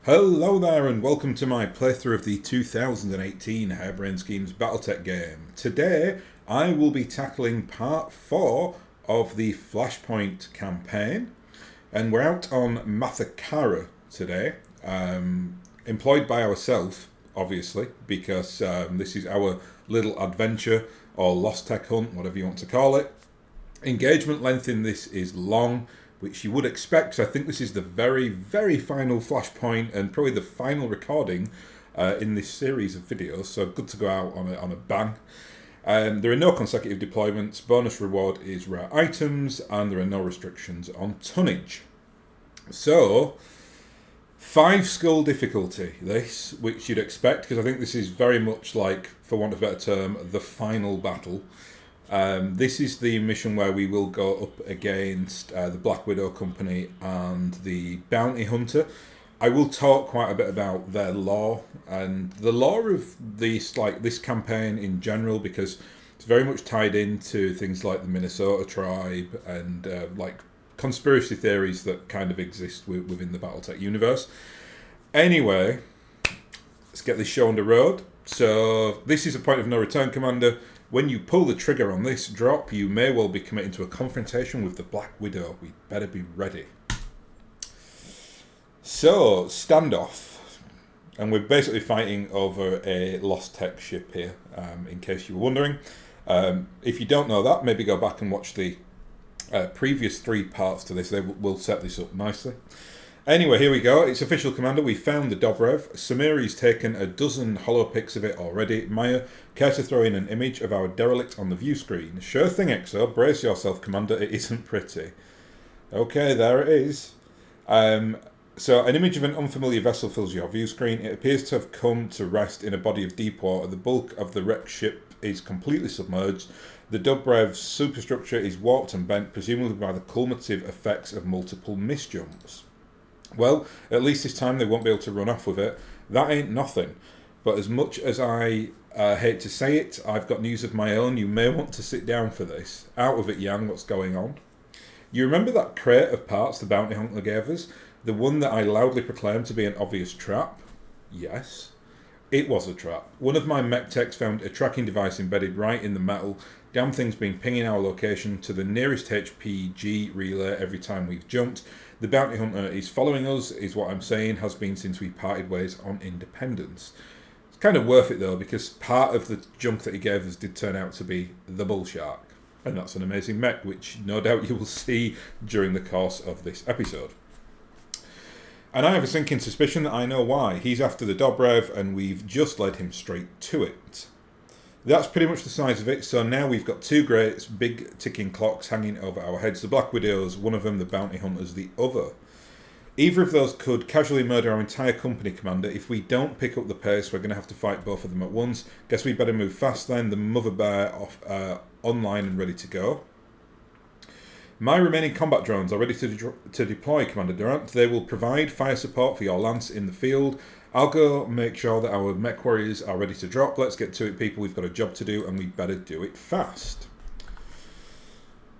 Hello there and welcome to my playthrough of the 2018 Harebrained Schemes BattleTech game. Today I will be tackling part 4 of the Flashpoint campaign, and we're out on Mathakara today, employed by ourselves obviously because this is our little adventure or lost tech hunt, whatever you want to call it. Engagement length in this is long, which you would expect, because I think this is the very, very final Flashpoint and probably the final recording in this series of videos, so good to go out on a bang. There are no consecutive deployments, bonus reward is rare items, and there are no restrictions on tonnage. So, 5 skull difficulty, this, which you'd expect, because I think this is very much like, for want of a better term, the final battle. This is the mission where we will go up against the Black Widow Company and the Bounty Hunter. I will talk quite a bit about their lore and the lore of this campaign in general, because it's very much tied into things like the Minnesota tribe and conspiracy theories that kind of exist within the BattleTech universe. Anyway, let's get this show on the road. So this is a point of no return, Commander. When you pull the trigger on this drop, you may well be committing to a confrontation with the Black Widow. We'd better be ready. So, Standoff. And we're basically fighting over a lost tech ship here, in case you were wondering. If you don't know that, maybe go back and watch the previous 3 parts to this. They will set this up nicely. Anyway, here we go. It's official, Commander. We found the Dobrev. Samiri's taken a dozen holo pics of it already. Maya, care to throw in an image of our derelict on the view screen? Sure thing, Exo. Brace yourself, Commander. It isn't pretty. Okay, there it is. So an image of an unfamiliar vessel fills your view screen. It appears to have come to rest in a body of deep water. The bulk of the wrecked ship is completely submerged. The Dobrev's superstructure is warped and bent, presumably by the cumulative effects of multiple misjumps. Well, at least this time they won't be able to run off with it. That ain't nothing. But as much as I hate to say it, I've got news of my own. You may want to sit down for this. Out of it, Yang, what's going on? You remember that crate of parts the bounty hunter gave us? The one that I loudly proclaimed to be an obvious trap? Yes. It was a trap. One of my mech techs found a tracking device embedded right in the metal. Damn thing's been pinging our location to the nearest HPG relay every time we've jumped. The bounty hunter is following us, is what I'm saying, has been since we parted ways on Independence. It's kind of worth it though, because part of the junk that he gave us did turn out to be the Bull Shark. And that's an amazing mech, which no doubt you will see during the course of this episode. And I have a sinking suspicion that I know why. He's after the Dobrev, and we've just led him straight to it. That's pretty much the size of it. So now we've got 2 great big ticking clocks hanging over our heads. The Black Widows, one of them, the Bounty Hunters, the other. Either of those could casually murder our entire company, Commander. If we don't pick up the pace, we're going to have to fight both of them at once. Guess we better move fast then. The Mother Bear online and ready to go. My remaining combat drones are ready to deploy, Commander Durant. They will provide fire support for your lance in the field. I'll go make sure that our mech warriors are ready to drop. Let's get to it, people. We've got a job to do, and we better do it fast.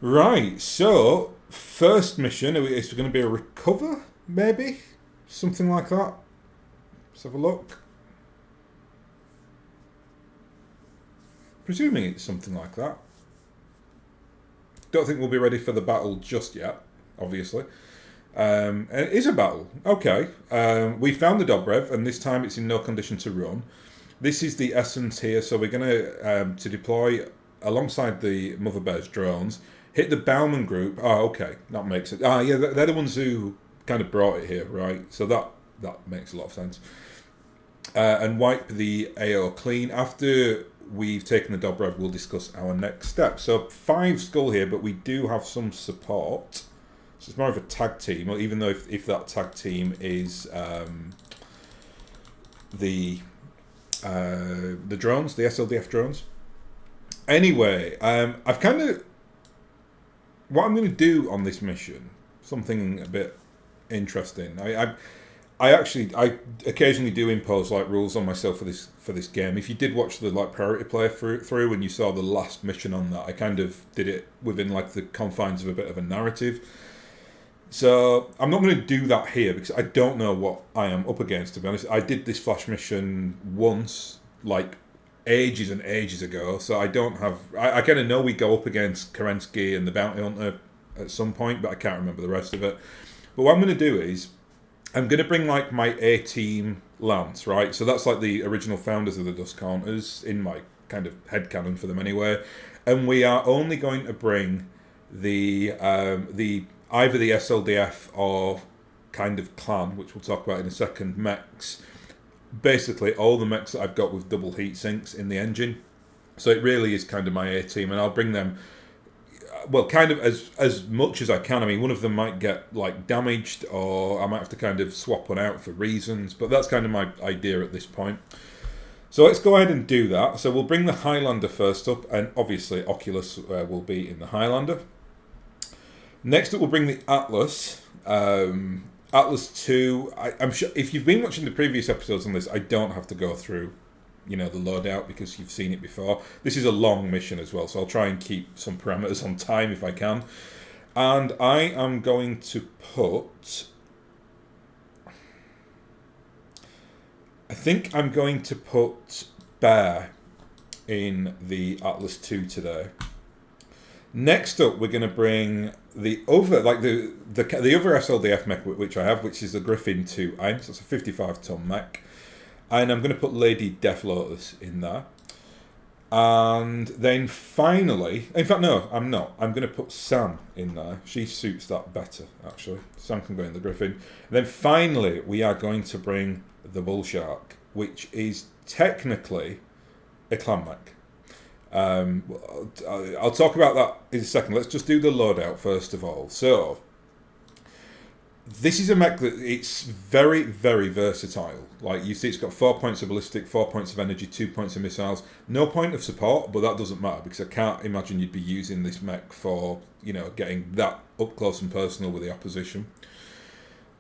Right, so first mission is going to be a recover, maybe? Something like that. Let's have a look. Presuming it's something like that. Don't think we'll be ready for the battle just yet, obviously. It is a battle. Okay. We found the Dobrev, and this time it's in no condition to run. This is the essence here, so we're going to deploy alongside the Mother Bear's drones. Hit the Bauman group. Oh, okay. That makes it. Yeah, they're the ones who kind of brought it here, right? So that makes a lot of sense. And wipe the AO clean. After we've taken the Dobrev, we'll discuss our next step. So 5 skull here, but we do have some support. So it's more of a tag team, or even though if that tag team is the drones, the SLDF drones. Anyway, I've kind of... What I'm going to do on this mission, something a bit interesting. I occasionally do impose rules on myself for this game. If you did watch the priority play through and you saw the last mission on that, I kind of did it within the confines of a bit of a narrative. So I'm not going to do that here because I don't know what I am up against, to be honest. I did this flash mission once, like ages and ages ago, so I don't have... I kind of know we go up against Kerensky and the Bounty Hunter at some point, but I can't remember the rest of it. But what I'm going to do is I'm going to bring like my A-Team Lance, right? So that's like the original founders of the Dust Counters in my kind of headcanon for them anyway. And we are only going to bring the either the SLDF or kind of clan, which we'll talk about in a second, mechs. Basically, all the mechs that I've got with double heat sinks in the engine. So it really is kind of my A-Team, and I'll bring them, well, kind of as much as I can. I mean, one of them might get like damaged, or I might have to kind of swap one out for reasons, but that's kind of my idea at this point. So let's go ahead and do that. So we'll bring the Highlander first up, and obviously Oculus will be in the Highlander. Next up, we'll bring the Atlas. Atlas 2, I'm sure if you've been watching the previous episodes on this, I don't have to go through, the loadout because you've seen it before. This is a long mission as well, so I'll try and keep some parameters on time if I can. And I am going to put... I think I'm going to put Bear in the Atlas 2 today. Next up, we're going to bring the other, like the other SLDF mech which I have, which is the Griffin 2 so it's a 55-ton mech. And I'm going to put Lady Death Lotus in there. And then finally, in fact, no, I'm not. I'm going to put Sam in there. She suits that better, actually. Sam can go in the Griffin. And then finally, we are going to bring the Bull Shark, which is technically a clan mech. I'll talk about that in a second. Let's just do the loadout first of all. So, this is a mech that it's very, very versatile. Like you see, it's got 4 points of ballistic, 4 points of energy, 2 points of missiles. No point of support, but that doesn't matter because I can't imagine you'd be using this mech for, getting that up close and personal with the opposition.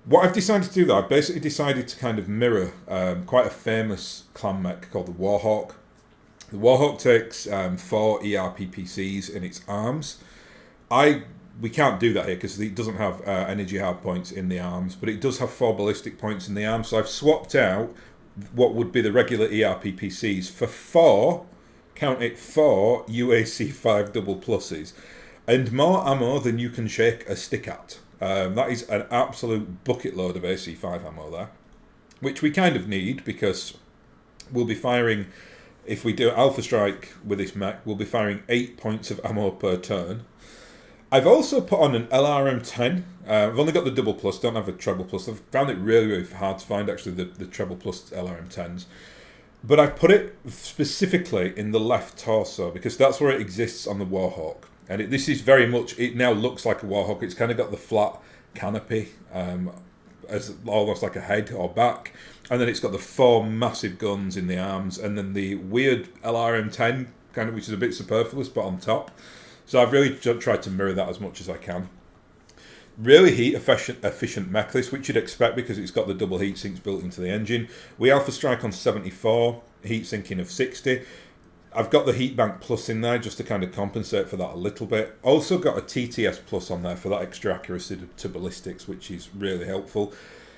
What I've decided to do, though, I've basically decided to kind of mirror quite a famous clan mech called the Warhawk. The Warhawk takes 4 ERPPCs in its arms. We can't do that here because it doesn't have energy hard points in the arms, but it does have 4 ballistic points in the arms. So I've swapped out what would be the regular ERPPCs for 4, count it, 4 UAC 5 double pluses, and more ammo than you can shake a stick at. That is an absolute bucket load of AC5 ammo there, which we kind of need because we'll be firing... If we do Alpha Strike with this mech, we'll be firing 8 points of ammo per turn. I've also put on an LRM-10. I've only got the double plus, don't have a treble plus. I've found it really, really hard to find, actually, the treble plus LRM-10s. But I've put it specifically in the left torso, because that's where it exists on the Warhawk. And this is very much... It now looks like a Warhawk. It's kind of got the flat canopy, as almost like a head or back. And then it's got the 4 massive guns in the arms, and then the weird LRM-10, kind of, which is a bit superfluous, but on top. So I've really tried to mirror that as much as I can. Really heat efficient mech this, which you'd expect because it's got the double heat sinks built into the engine. We Alpha Strike on 74, heat sinking of 60. I've got the heat bank plus in there just to kind of compensate for that a little bit. Also got a TTS plus on there for that extra accuracy to ballistics, which is really helpful.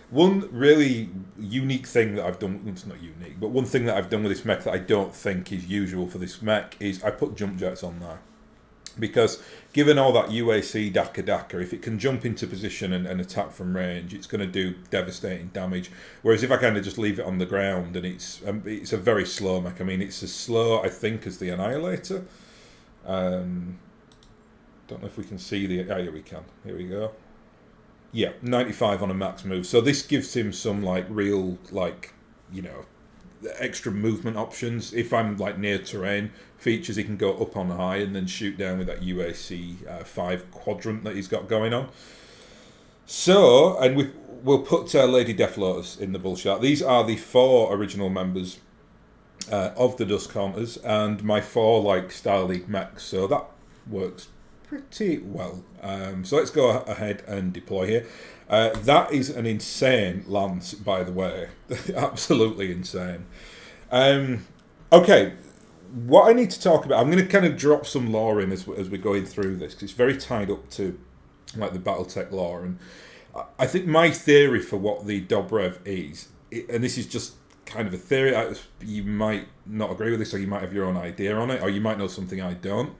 One really unique thing that I've done, it's not unique, but one thing that I've done with this mech that I don't think is usual for this mech is I put jump jets on there. Because given all that UAC Daka, if it can jump into position and attack from range, it's going to do devastating damage. Whereas if I kind of just leave it on the ground, and it's a very slow mech. I mean, it's as slow, I think, as the Annihilator. Don't know if we can see the... Oh, here we can. Here we go. Yeah, 95 on a max move. So this gives him some, real, extra movement options. If I'm, near terrain features, he can go up on high and then shoot down with that UAC 5 quadrant that he's got going on. So, and we'll put Lady Death Lotus in the Bull Shark. These are the 4 original members of the Dust Counters and my 4, Star League mechs. So that works pretty well. So let's go ahead and deploy here. That is an insane lance, by the way. Absolutely insane. Okay, what I need to talk about, I'm going to kind of drop some lore in as we're going through this, because it's very tied up to like the BattleTech lore. And I think my theory for what the Dobrev is, and this is just kind of a theory, you might not agree with this, or you might have your own idea on it, or you might know something I don't.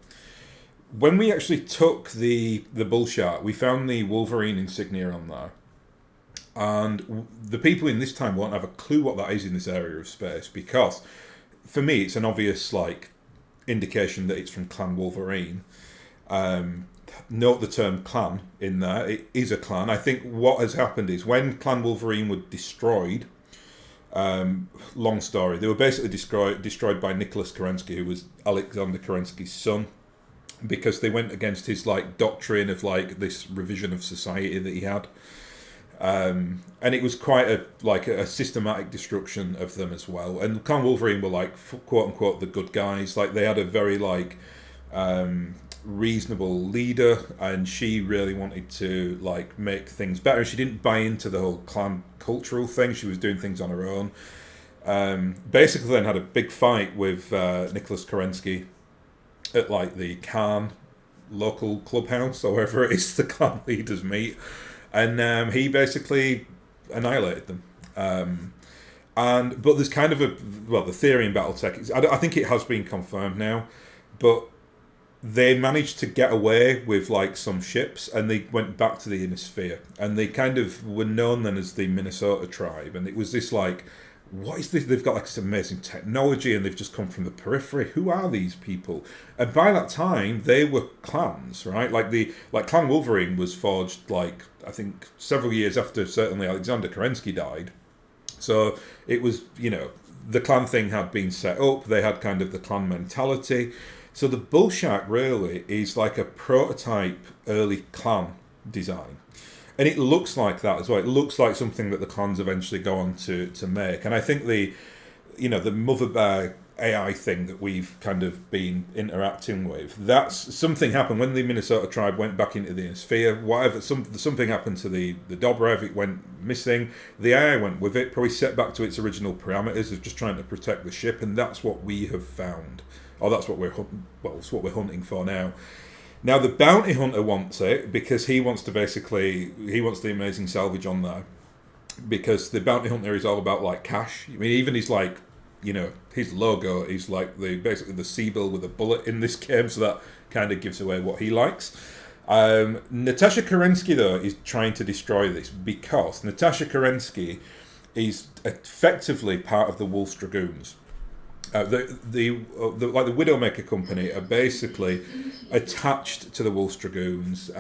When we actually took the bull shark, we found the Wolverine insignia on there. And the people in this time won't have a clue what that is in this area of space, because for me it's an obvious like indication that it's from Clan Wolverine. Note the term clan in there. It is a clan. I think what has happened is when Clan Wolverine were destroyed, long story, they were basically destroyed by Nicholas Kerensky, who was Alexander Kerensky's son, because they went against his like doctrine of like this revision of society that he had. And it was quite a systematic destruction of them as well. And Clan Wolverine were like quote unquote the good guys. Like they had a very like reasonable leader, and she really wanted to like make things better. She didn't buy into the whole clan cultural thing. She was doing things on her own. Basically, then had a big fight with Nicholas Kerensky at like the Khan local clubhouse, or wherever it is the clan leaders meet. And he basically annihilated them. But there's kind of the theory in BattleTech is, I think it has been confirmed now, but they managed to get away with like some ships, and they went back to the inner sphere, and they kind of were known then as the Minnesota tribe. And it was this like, what is this? They've got like this amazing technology, and they've just come from the periphery. Who are these people? And by that time, they were clans, right? Like Clan Wolverine was forged like I think several years after certainly Alexander Kerensky died. So it was, the clan thing had been set up. They had kind of the clan mentality. So the bull shark really is like a prototype early clan design. And it looks like that as well. It looks like something that the clans eventually go on to make. And I think the mother bear AI thing that we've kind of been interacting with, that's something happened when the Minnesota tribe went back into the sphere. Whatever, something happened to the Dobrev. It went missing. The AI went with it, probably set back to its original parameters of just trying to protect the ship. And that's what we have found, or that's what it's what we're hunting for now. Now the bounty hunter wants it because he wants the amazing salvage on there, because the bounty hunter is all about like cash. I mean, even his like, his logo is like basically the seagull with a bullet in this game, so that kind of gives away what he likes. Natasha Kerensky though is trying to destroy this, because Natasha Kerensky is effectively part of the Wolf's Dragoons. The Widowmaker company are basically attached to the Wolf's Dragoons.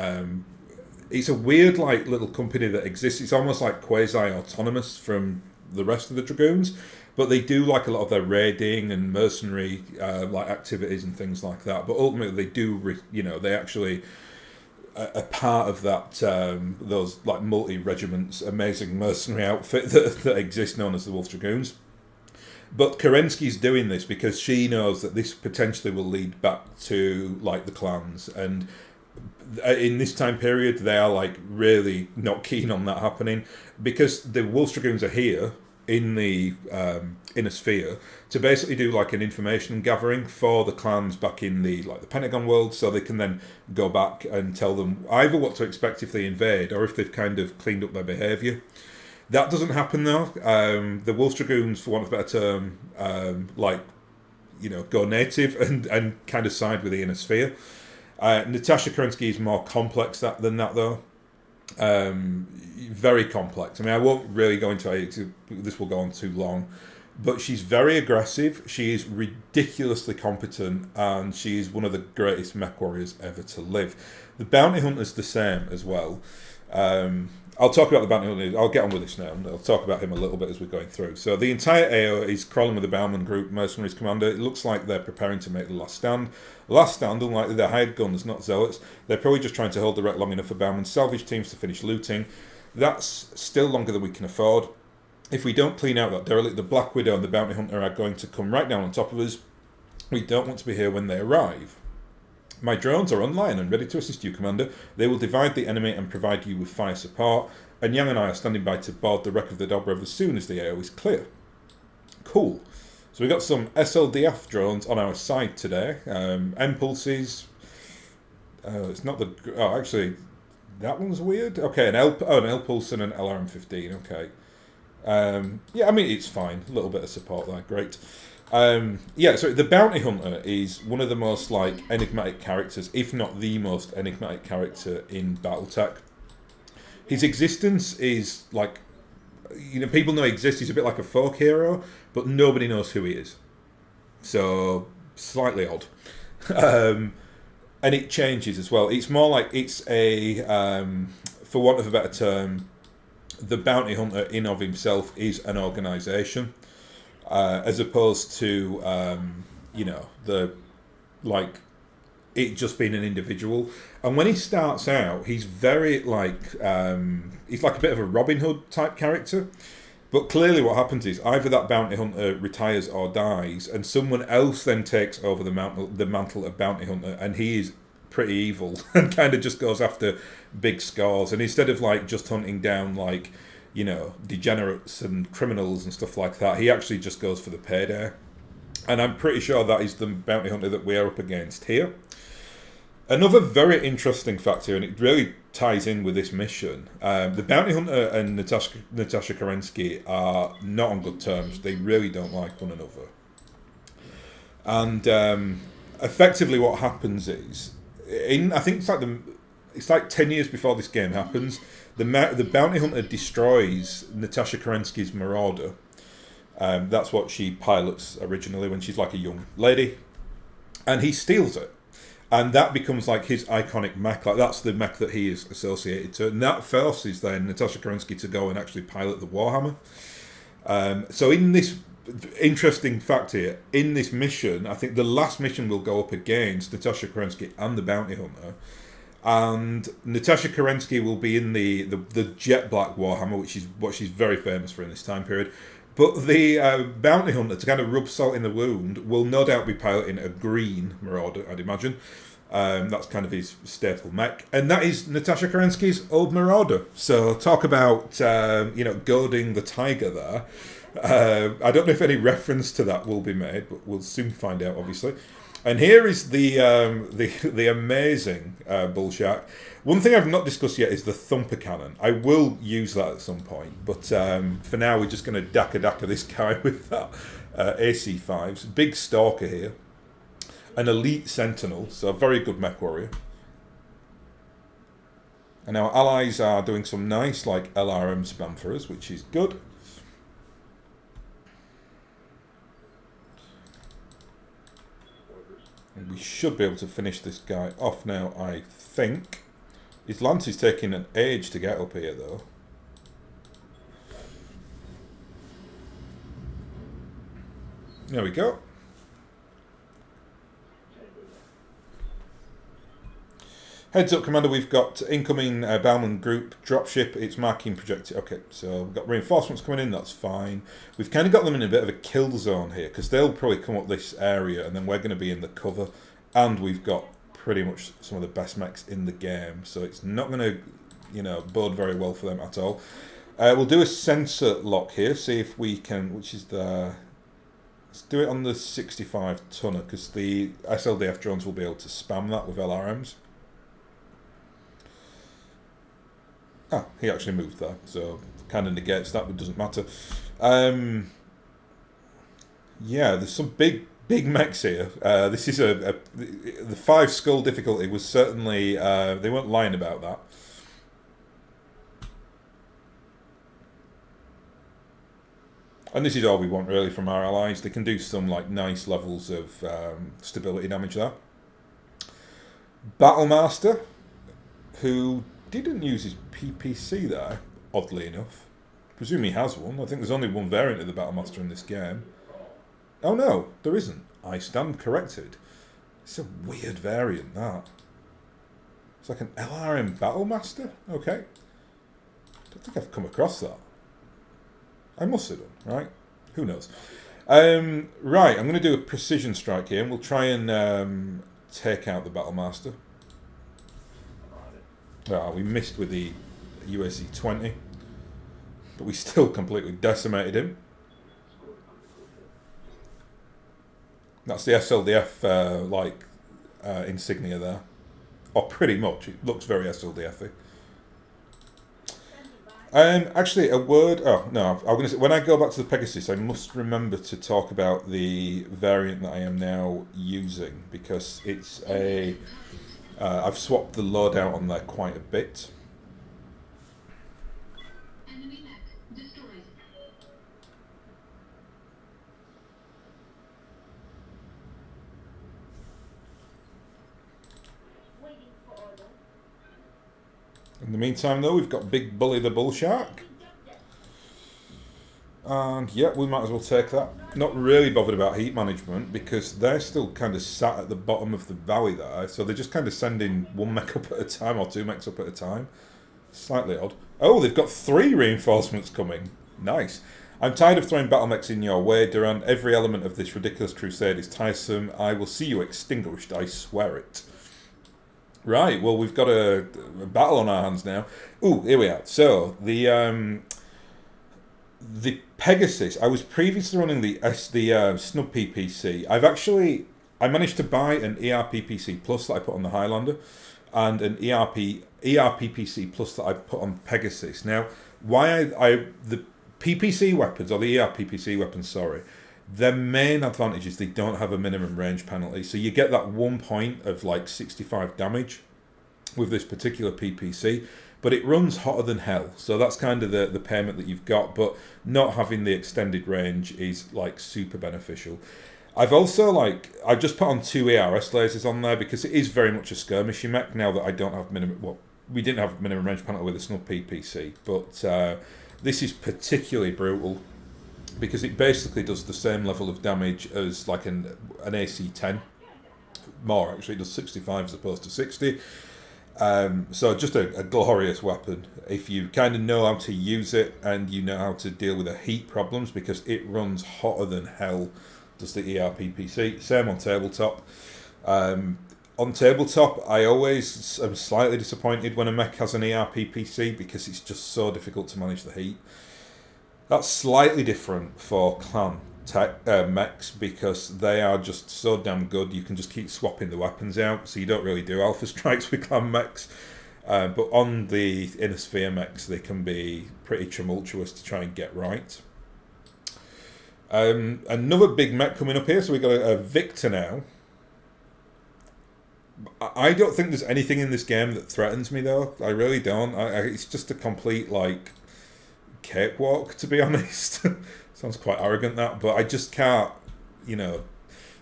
It's a weird like little company that exists. It's almost like quasi-autonomous from the rest of the Dragoons, but they do like a lot of their raiding and mercenary like activities and things like that. But ultimately, they do they actually are part of that those like multi-regiments amazing mercenary outfit that exists, known as the Wolf's Dragoons. But Kerensky's doing this because she knows that this potentially will lead back to like the clans, and in this time period they are like really not keen on that happening, because the Wolf's Dragoons are here in the inner sphere to basically do like an information gathering for the clans back in the Pentagon world, so they can then go back and tell them either what to expect if they invade, or if they've kind of cleaned up their behaviour. That doesn't happen though. The Wolf's Dragoons, for want of a better term, go native and kind of side with the inner sphere. Natasha Kerensky is more complex than that though. Very complex. I mean, I won't really go into it. This will go on too long. But she's very aggressive. She is ridiculously competent, and she is one of the greatest mech warriors ever to live. The bounty hunter's the same as well. I'll talk about the bounty hunter. I'll get on with this now. I'll talk about him a little bit as we're going through. So the entire AO is crawling with the Bauman Group Mercenaries Commander. It looks like they're preparing to make the last stand. Last stand, unlike their hired guns, not zealots. They're probably just trying to hold the wreck long enough for Bauman's salvage teams to finish looting. That's still longer than we can afford. If we don't clean out that derelict, the Black Widow and the Bounty Hunter are going to come right down on top of us. We don't want to be here when they arrive. My drones are online and ready to assist you, Commander. They will divide the enemy and provide you with fire support. And Yang and I are standing by to board the wreck of the Dobrev as soon as the AO is clear. Cool. So we've got some SLDF drones on our side today. M-pulses. It's not the... Oh, actually, That one's weird. Okay, an L Pulse and an LRM-15. Okay. Yeah, I mean, it's fine. A little bit of support there. Great. Yeah, so the Bounty Hunter is one of the most, like, enigmatic characters, if not the most enigmatic character in BattleTech. His existence is, like, people know he exists. He's a bit like a folk hero, but nobody knows who he is. So, slightly odd. And it changes as well. It's more like it's for want of a better term, the bounty hunter in of himself is an organisation, as opposed to the like it just being an individual. And when he starts out, he's very he's like a bit of a Robin Hood type character. But clearly what happens is either that bounty hunter retires or dies, and someone else then takes over the mantle of bounty hunter, and he is pretty evil and kind of just goes after big scores. And instead of like just hunting down degenerates and criminals and stuff like that, he actually just goes for the payday. And I'm pretty sure that is the bounty hunter that we're up against here. Another very interesting fact here, and it really ties in with this mission, the bounty hunter and Natasha Kerensky are not on good terms. They really don't like one another. And effectively what happens is, I think it's like 10 years before this game happens, the bounty hunter destroys Natasha Kerensky's Marauder. That's what she pilots originally when she's like a young lady. And he steals it. And that becomes like his iconic mech. Like that's the mech that he is associated to. And that forces then Natasha Kerensky to go and actually pilot the Warhammer. So in this interesting fact here, in this mission, I think the last mission will go up against Natasha Kerensky and the Bounty Hunter. And Natasha Kerensky will be in the jet black Warhammer, which is what she's very famous for in this time period. But the Bounty Hunter, to kind of rub salt in the wound, will no doubt be piloting a green Marauder, I'd imagine. That's kind of his staple mech. And that is Natasha Kerensky's old Marauder. So talk about, goading the tiger there. I don't know if any reference to that will be made, but we'll soon find out, obviously. And here is the amazing Bullshark. One thing I've not discussed yet is the Thumper Cannon. I will use that at some point, but for now we're just going to daka this guy with that AC-5s. Big Stalker here. An Elite Sentinel, so a very good mech warrior. And our allies are doing some nice LRM spam for us, which is good. And we should be able to finish this guy off now, I think. His lance is taking an age to get up here, though. There we go. Heads up, Commander, we've got incoming Bauman group dropship. It's marking projected. Okay, so we've got reinforcements coming in, that's fine. We've kind of got them in a bit of a kill zone here, because they'll probably come up this area, and then we're going to be in the cover. And we've got pretty much some of the best mechs in the game, so it's not going to, bode very well for them at all. We'll do a sensor lock here, see if we can, which is the... Let's do it on the 65 tonner, because the SLDF drones will be able to spam that with LRMs. Ah, he actually moved there, so kind of negates that, but doesn't matter. Yeah, there's some big mechs here. This is the 5 skull difficulty was certainly, they weren't lying about that. And this is all we want really from our allies. They can do some nice levels of stability damage there. Battlemaster, who didn't use his PPC there, oddly enough. I presume he has one. I think there's only one variant of the Battlemaster in this game. Oh no, there isn't. I stand corrected. It's a weird variant, that. It's like an LRM Battlemaster? Okay. Don't think I've come across that. I must have done, right? Who knows? Right, I'm going to do a precision strike here, and we'll try and take out the Battlemaster. We missed with the UAC-20, but we still completely decimated him. That's the SLDF insignia there, or pretty much. It looks very SLDF-y. Actually, a word. Oh no, I'm going to say when I go back to the Pegasus, I must remember to talk about the variant that I am now using because it's a. I've swapped the loadout on there quite a bit. In the meantime, though, we've got Big Bully the Bull Shark. And yeah, we might as well take that. Not really bothered about heat management because they're still kind of sat at the bottom of the valley there. So they're just kind of sending one mech up at a time or two mechs up at a time. Slightly odd. Oh, they've got 3 reinforcements coming. Nice. I'm tired of throwing battle mechs in your way, Duran. Every element of this ridiculous crusade is tiresome. I will see you extinguished, I swear it. Right, well, we've got a battle on our hands now. Ooh, here we are. So, the Pegasus, I was previously running the Snub PPC. I managed to buy an ERPPC Plus that I put on the Highlander and an ERPPC Plus that I put on Pegasus. Now, the PPC weapons, or the ERPPC weapons, sorry, their main advantage is they don't have a minimum range penalty. So you get that 1 point of like 65 damage with this particular PPC, but it runs hotter than hell. So that's kind of the payment that you've got, but not having the extended range is like super beneficial. I've also I just put on 2 ARS lasers on there because it is very much a skirmishy mech now that I don't have we didn't have minimum range penalty with the Snub PPC, but this is particularly brutal because it basically does the same level of damage as like an AC-10. More actually, it does 65 as opposed to 60. So just a glorious weapon if you kind of know how to use it and you know how to deal with the heat problems because it runs hotter than hell, does the ERPPC. Same on tabletop. On tabletop, I always am slightly disappointed when a mech has an ERPPC because it's just so difficult to manage the heat. That's slightly different for clan mechs because they are just so damn good. You can just keep swapping the weapons out, so you don't really do alpha strikes with clan mechs. But on the Inner Sphere mechs, they can be pretty tumultuous to try and get right. Another big mech coming up here, so we've got a Victor now. I don't think there's anything in this game that threatens me, though. I really don't. It's just a complete, cakewalk, to be honest. Sounds quite arrogant, that, but I just can't,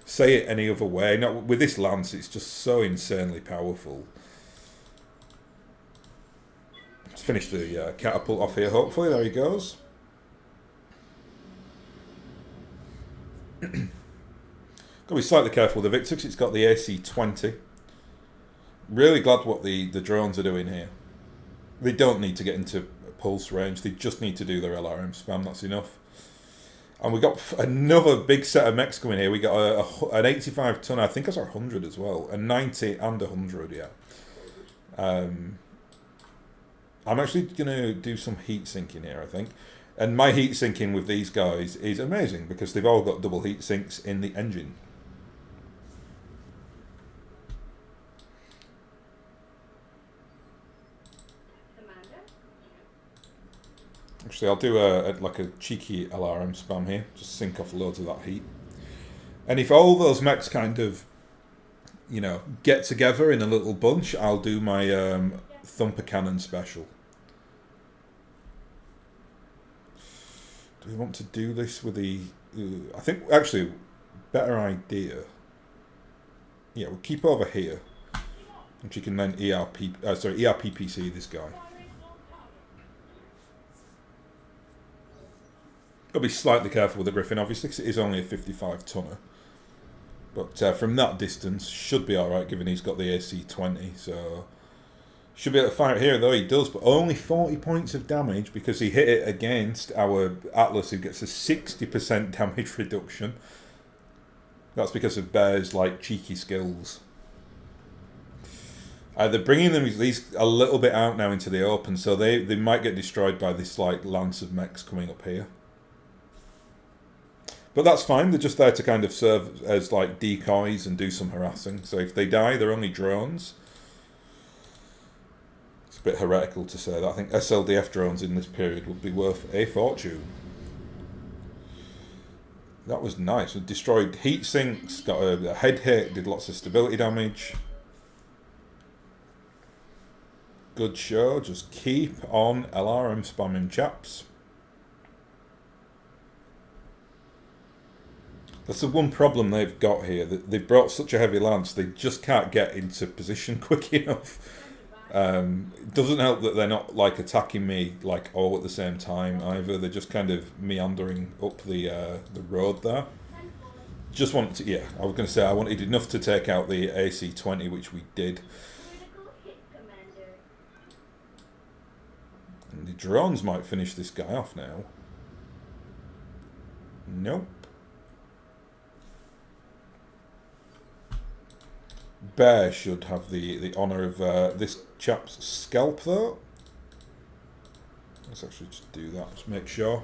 say it any other way. Not with this lance, it's just so insanely powerful. Let's finish the catapult off here, hopefully. There he goes. Got to be slightly careful with the Victor because it's got the AC-20. Really glad what the drones are doing here. They don't need to get into pulse range. They just need to do their LRM spam. That's enough. And we got another big set of mechs coming here. We got an 85 ton. I think that's 100 as well. A 90 and 100. Yeah. I'm actually gonna do some heat sinking here, I think. And my heat sinking with these guys is amazing because they've all got double heat sinks in the engine. Actually, I'll do a cheeky LRM spam here. Just sink off loads of that heat. And if all those mechs kind of, get together in a little bunch, I'll do my Thumper Cannon special. Do we want to do this with the... I think, actually, better idea. Yeah, we'll keep over here. And you can then ERPPC this guy. Got to be slightly careful with the Griffin, obviously, because it is only a 55 tonner. But from that distance, should be alright, given he's got the AC-20. So, should be able to fire it here, though he does, but only 40 points of damage because he hit it against our Atlas, who gets a 60% damage reduction. That's because of Bear's, cheeky skills. They're bringing these a little bit out now into the open, so they might get destroyed by this, lance of mechs coming up here. But that's fine, they're just there to kind of serve as decoys and do some harassing. So if they die, they're only drones. It's a bit heretical to say that. I think SLDF drones in this period would be worth a fortune. That was nice. We destroyed heat sinks, got a head hit, did lots of stability damage. Good show. Just keep on LRM spamming, chaps. That's the one problem they've got here. They've brought such a heavy lance, they just can't get into position quick enough. It doesn't help that they're not like attacking me like all at the same time either. They're just kind of meandering up the road there. Just wanted to, yeah, I was going to say I wanted enough to take out the AC-20, which we did. And the drones might finish this guy off now. Nope. Bear should have the honour of this chap's scalp though. Let's actually just do that, just make sure.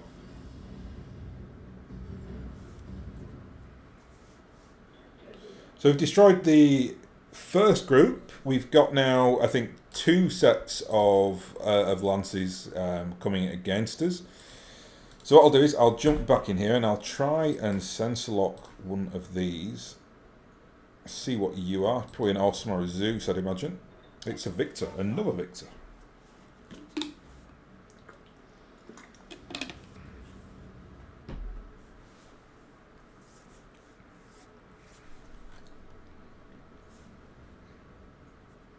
So we've destroyed the first group. We've got now, I think, 2 sets of lances coming against us. So what I'll do is I'll jump back in here and I'll try and sensor lock one of these. See what you are. Probably an Awesome or a Zeus, I'd imagine. It's a Victor, another Victor.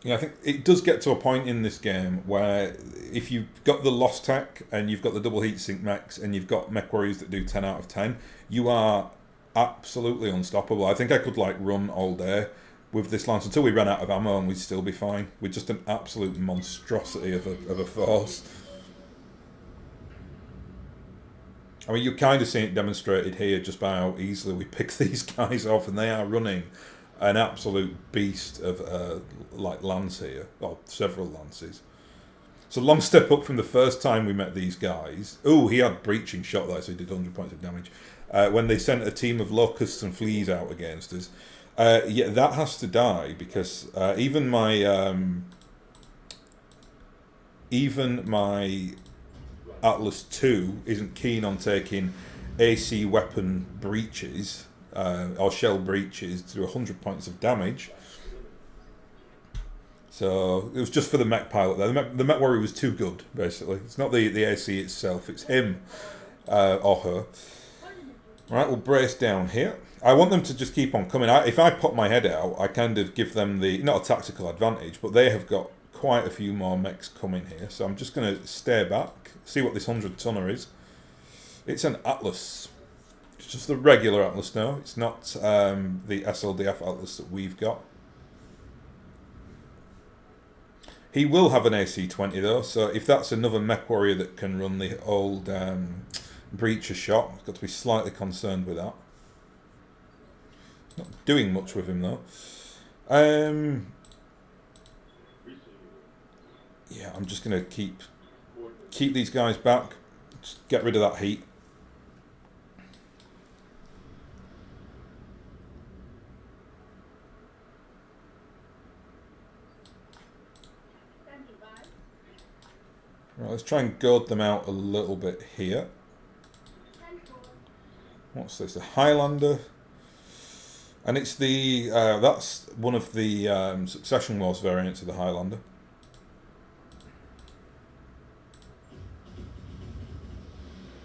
Yeah, I think it does get to a point in this game where if you've got the Lost Tech and you've got the double heatsink mechs and you've got mech warriors that do 10 out of 10, you are absolutely unstoppable. I think I could like run all day with this lance until we ran out of ammo and we'd still be fine. We're just an absolute monstrosity of a force. I mean, you're kind of seeing it demonstrated here just by how easily we pick these guys off, and they are running an absolute beast of like lance here, or several lances. So long step up from the first time we met these guys. Oh, he had breaching shot there, so he did 100 points of damage. When they sent a team of locusts and fleas out against us. Yeah, that has to die because even my Atlas 2 isn't keen on taking AC weapon breaches or shell breaches to 100 points of damage. So it was just for the mech pilot there. The mech warrior was too good, basically. It's not the AC itself, it's him or her. Right, we'll brace down here. I want them to just keep on coming. If I pop my head out, I kind of give them the, not a tactical advantage, but they have got quite a few more mechs coming here. So I'm just going to stay back, see what this 100-tonner is. It's an Atlas. It's just the regular Atlas now. It's not the SLDF Atlas that we've got. He will have an AC-20 though, so if that's another mech warrior that can run the old breacher shot, I've got to be slightly concerned with that. Not doing much with him though. Yeah, I'm just going to keep these guys back. Just get rid of that heat. Right, let's try and goad them out a little bit here. What's this? A Highlander. And it's the that's one of the Succession Wars variants of the Highlander.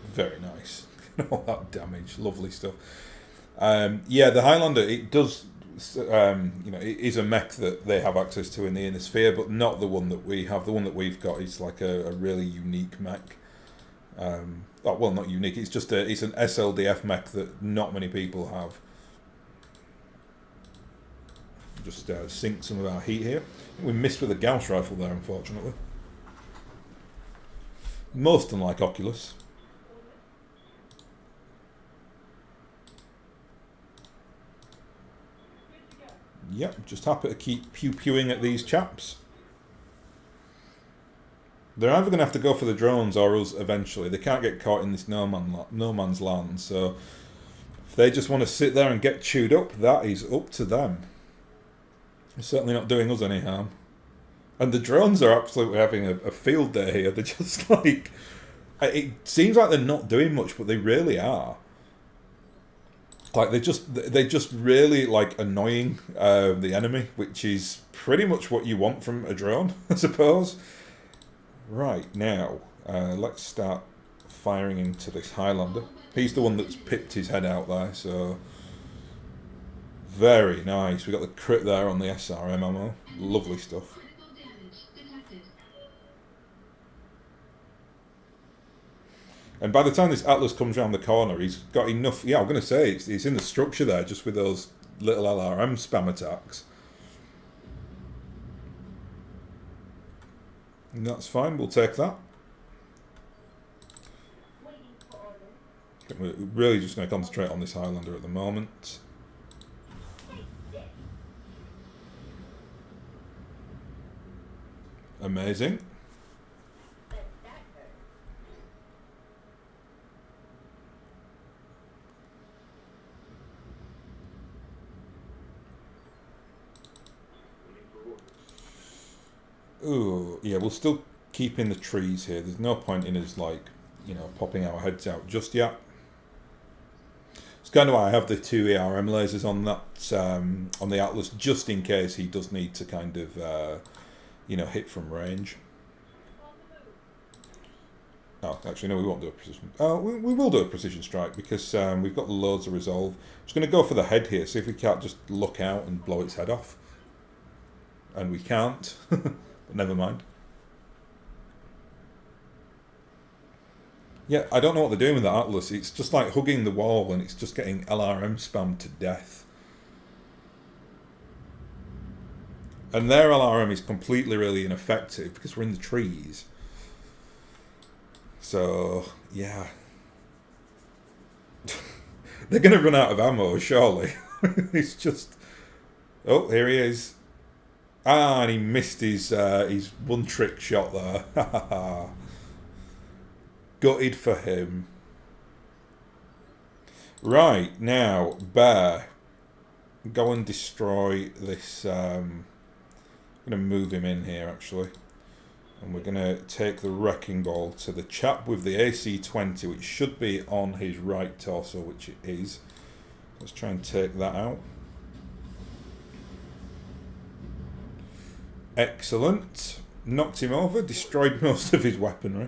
Very nice. All that damage, lovely stuff. Yeah, the Highlander, it does, you know, it is a mech that they have access to in the Inner Sphere, but not the one that we have. The one that we've got is like a really unique mech. Well, not unique. It's just it's an SLDF mech that not many people have. Just sink some of our heat here. We missed with a Gauss rifle there, unfortunately. Most unlike Oculus. Yep, just happy to keep pew-pewing at these chaps. They're either going to have to go for the drones or us eventually. They can't get caught in this no man's land, so if they just want to sit there and get chewed up, that is up to them. It's certainly not doing us any harm. And the drones are absolutely having a field day here. They're just like... It seems like they're not doing much, but they really are. Like, they're just really, like, annoying the enemy, which is pretty much what you want from a drone, I suppose. Right, now, let's start firing into this Highlander. He's the one that's pipped his head out there, so... Very nice. We got the crit there on the SRM ammo. Lovely stuff. And by the time this Atlas comes around the corner, he's got enough... Yeah, I'm going to say, it's in the structure there, just with those little LRM spam attacks. And that's fine, we'll take that. We're really just going to concentrate on this Highlander at the moment. Amazing. Ooh, yeah, we'll still keep in the trees here. There's no point in us, like, you know, popping our heads out just yet. It's kind of why I have the 2 ARM lasers on that, on the Atlas, just in case he does need to kind of, you know, hit from range. Oh, actually, no, we won't do a precision. Oh, we will do a precision strike because we've got loads of resolve. Just going to go for the head here, see if we can't just look out and blow its head off. And we can't. But never mind. Yeah, I don't know what they're doing with that Atlas. It's just like hugging the wall and it's just getting LRM spammed to death. And their LRM is completely really ineffective because we're in the trees. So, yeah. They're going to run out of ammo, surely. It's just... Oh, here he is. Ah, and he missed his one-trick shot there. Gutted for him. Right, now, Bear. Go and destroy this... I'm going to move him in here, actually. And we're going to take the Wrecking Ball to the chap with the AC-20, which should be on his right torso, which it is. Let's try and take that out. Excellent. Knocked him over, destroyed most of his weaponry.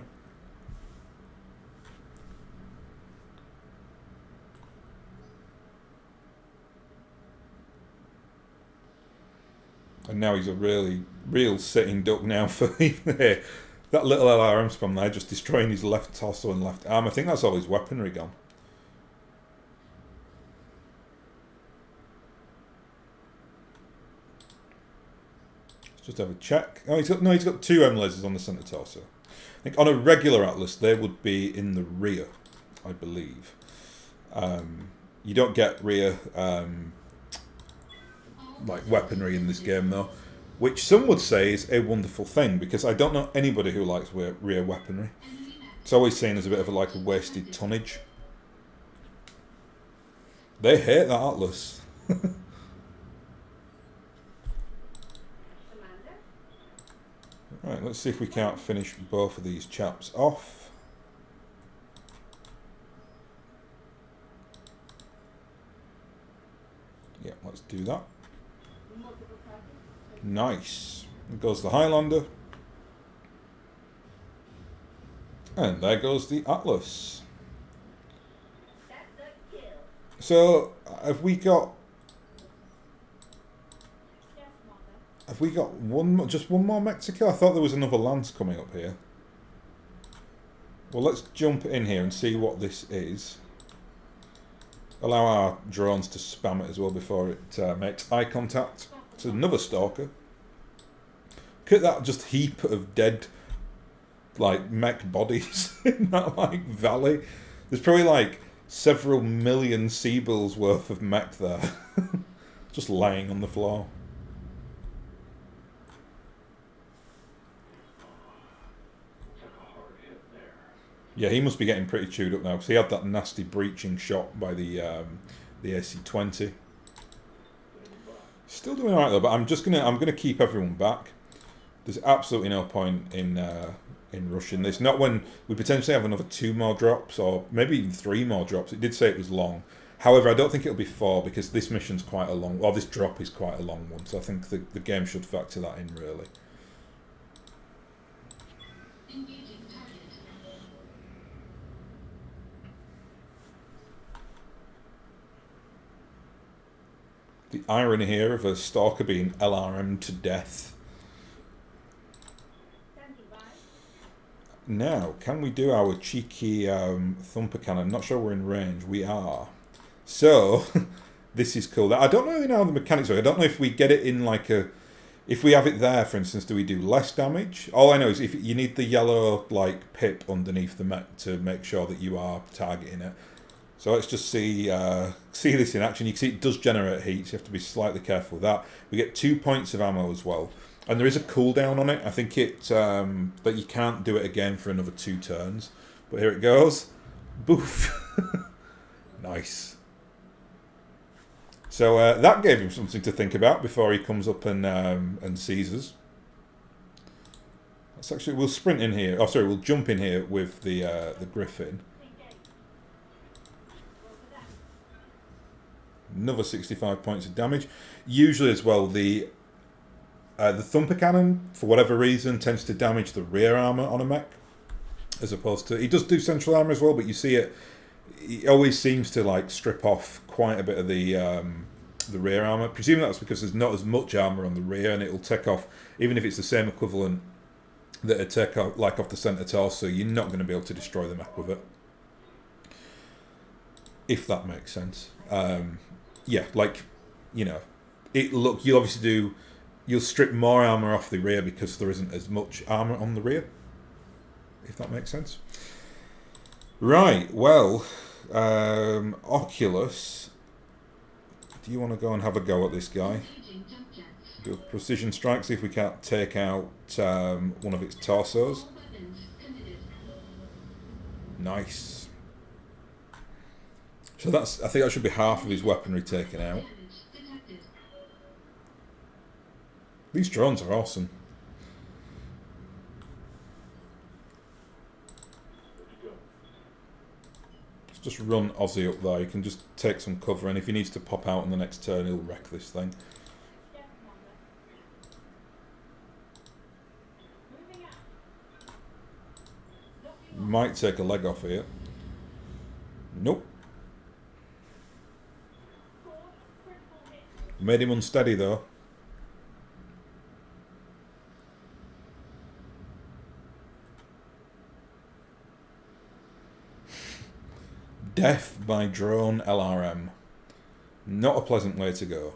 And now he's a real sitting duck now for even here. That little LRM spam there, just destroying his left torso and left arm. I think that's all his weaponry gone. Just have a check. Oh, he's got 2 M lasers on the centre torso. I think on a regular Atlas they would be in the rear, I believe. You don't get rear like weaponry in this game though, which some would say is a wonderful thing because I don't know anybody who likes rear weaponry. It's always seen as a bit of a wasted tonnage. They hate that Atlas. Right, let's see if we can't finish both of these chaps off. Yeah, let's do that. Nice. There goes the Highlander. And there goes the Atlas. So, have we got just one more Mexico? I thought there was another lance coming up here. Well, let's jump in here and see what this is. Allow our drones to spam it as well before it makes eye contact. It's another stalker. Look at that just heap of dead, mech bodies in that, valley. There's probably, several million Seabulls worth of mech there. Just laying on the floor. Yeah, he must be getting pretty chewed up now because he had that nasty breaching shot by the AC-20. Still doing alright though, but I'm gonna keep everyone back. There's absolutely no point in rushing this. Not when we potentially have another 2 more drops, or maybe even 3 more drops. It did say it was long. However, I don't think it'll be 4 because this mission's quite a long, or this drop is quite a long one. So I think the game should factor that in really. The irony here of a stalker being LRM to death. Now, can we do our cheeky thumper cannon? Not sure we're in range. We are. So, this is cool. I don't really know how the mechanics work. I don't know if we get it in like a... If we have it there, for instance, do we do less damage? All I know is if you need the yellow like pip underneath the mech to make sure that you are targeting it. So let's just see this in action. You can see it does generate heat, so you have to be slightly careful with that. We get 2 points of ammo as well. And there is a cooldown on it. I think but you can't do it again for another 2 turns. But here it goes. Boof. Nice. So that gave him something to think about before he comes up and sees us. Let's actually, we'll sprint in here. Oh, sorry, we'll jump in here with the Griffin. Another 65 points of damage. Usually as well, the thumper cannon, for whatever reason, tends to damage the rear armor on a mech, as opposed to... He does do central armor as well, but you see it always seems to like strip off quite a bit of the rear armor. Presumably that's because there's not as much armor on the rear, and it'll take off, even if it's the same equivalent that it'd take off, like off the center torso, you're not going to be able to destroy the mech with it. If that makes sense. Yeah, like, you know, you'll obviously you'll strip more armor off the rear because there isn't as much armor on the rear, if that makes sense. Right, well, Oculus, do you want to go and have a go at this guy? Do a precision strike, see if we can't take out one of its torsos. Nice. So I think that should be half of his weaponry taken out. These drones are awesome. Let's just run Ozzy up there. He can just take some cover, and if he needs to pop out on the next turn, he'll wreck this thing. Might take a leg off here. Nope. Made him unsteady though. Death by drone LRM. Not a pleasant way to go.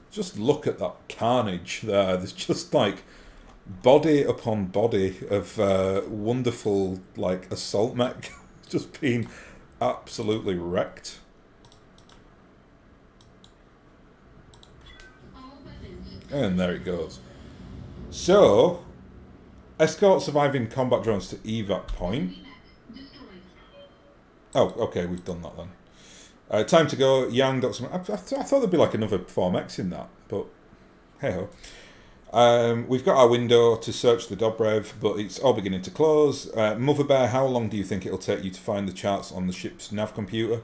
Just look at that carnage there. There's just like body upon body of wonderful like assault mech just being absolutely wrecked. And there it goes. So, escort surviving combat drones to evac point. Oh, okay, we've done that then. Time to go. Yang got some... I thought there'd be like another 4mechs in that, but hey-ho. We've got our window to search the Dobrev, but it's all beginning to close. Mother Bear, how long do you think it'll take you to find the charts on the ship's nav computer?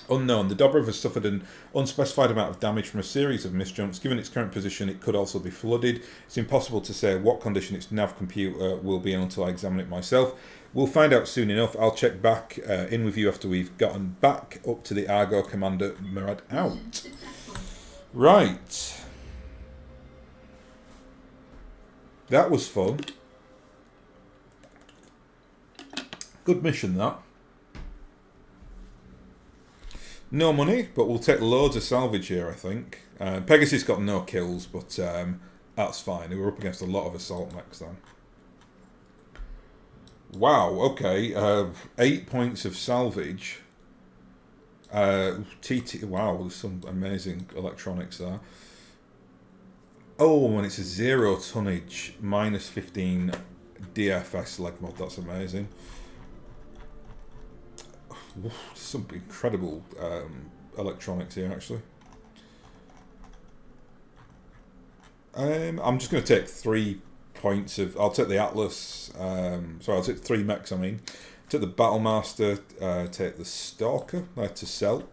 Unknown. The Dobrev has suffered an unspecified amount of damage from a series of misjumps. Given its current position, it could also be flooded. It's impossible to say what condition its nav computer will be in until I examine it myself. We'll find out soon enough. I'll check back in with you after we've gotten back up to the Argo Commander Murad out. Right. That was fun. Good mission, that. No money, but we'll take loads of salvage here, I think. Pegasus got no kills, but that's fine. We were up against a lot of assault mechs then. Wow, okay. 8 points of salvage. TT, wow, there's some amazing electronics there. Oh, and it's a 0 tonnage, minus 15 DFS leg mod. That's amazing. Some incredible electronics here, actually. I'm just going to take 3 points of. I'll take the Atlas. Sorry, I'll take 3 mechs. I mean, take the Battlemaster. Take the Stalker. To sell.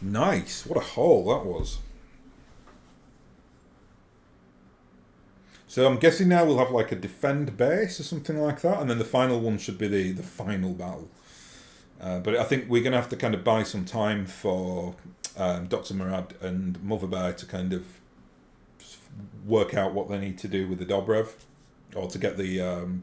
Nice. What a haul that was. So I'm guessing now we'll have like a defend base or something like that, and then the final one should be the final battle. But I think we're going to have to kind of buy some time for Dr. Murad and Mother Bear to kind of work out what they need to do with the Dobrev, or to get the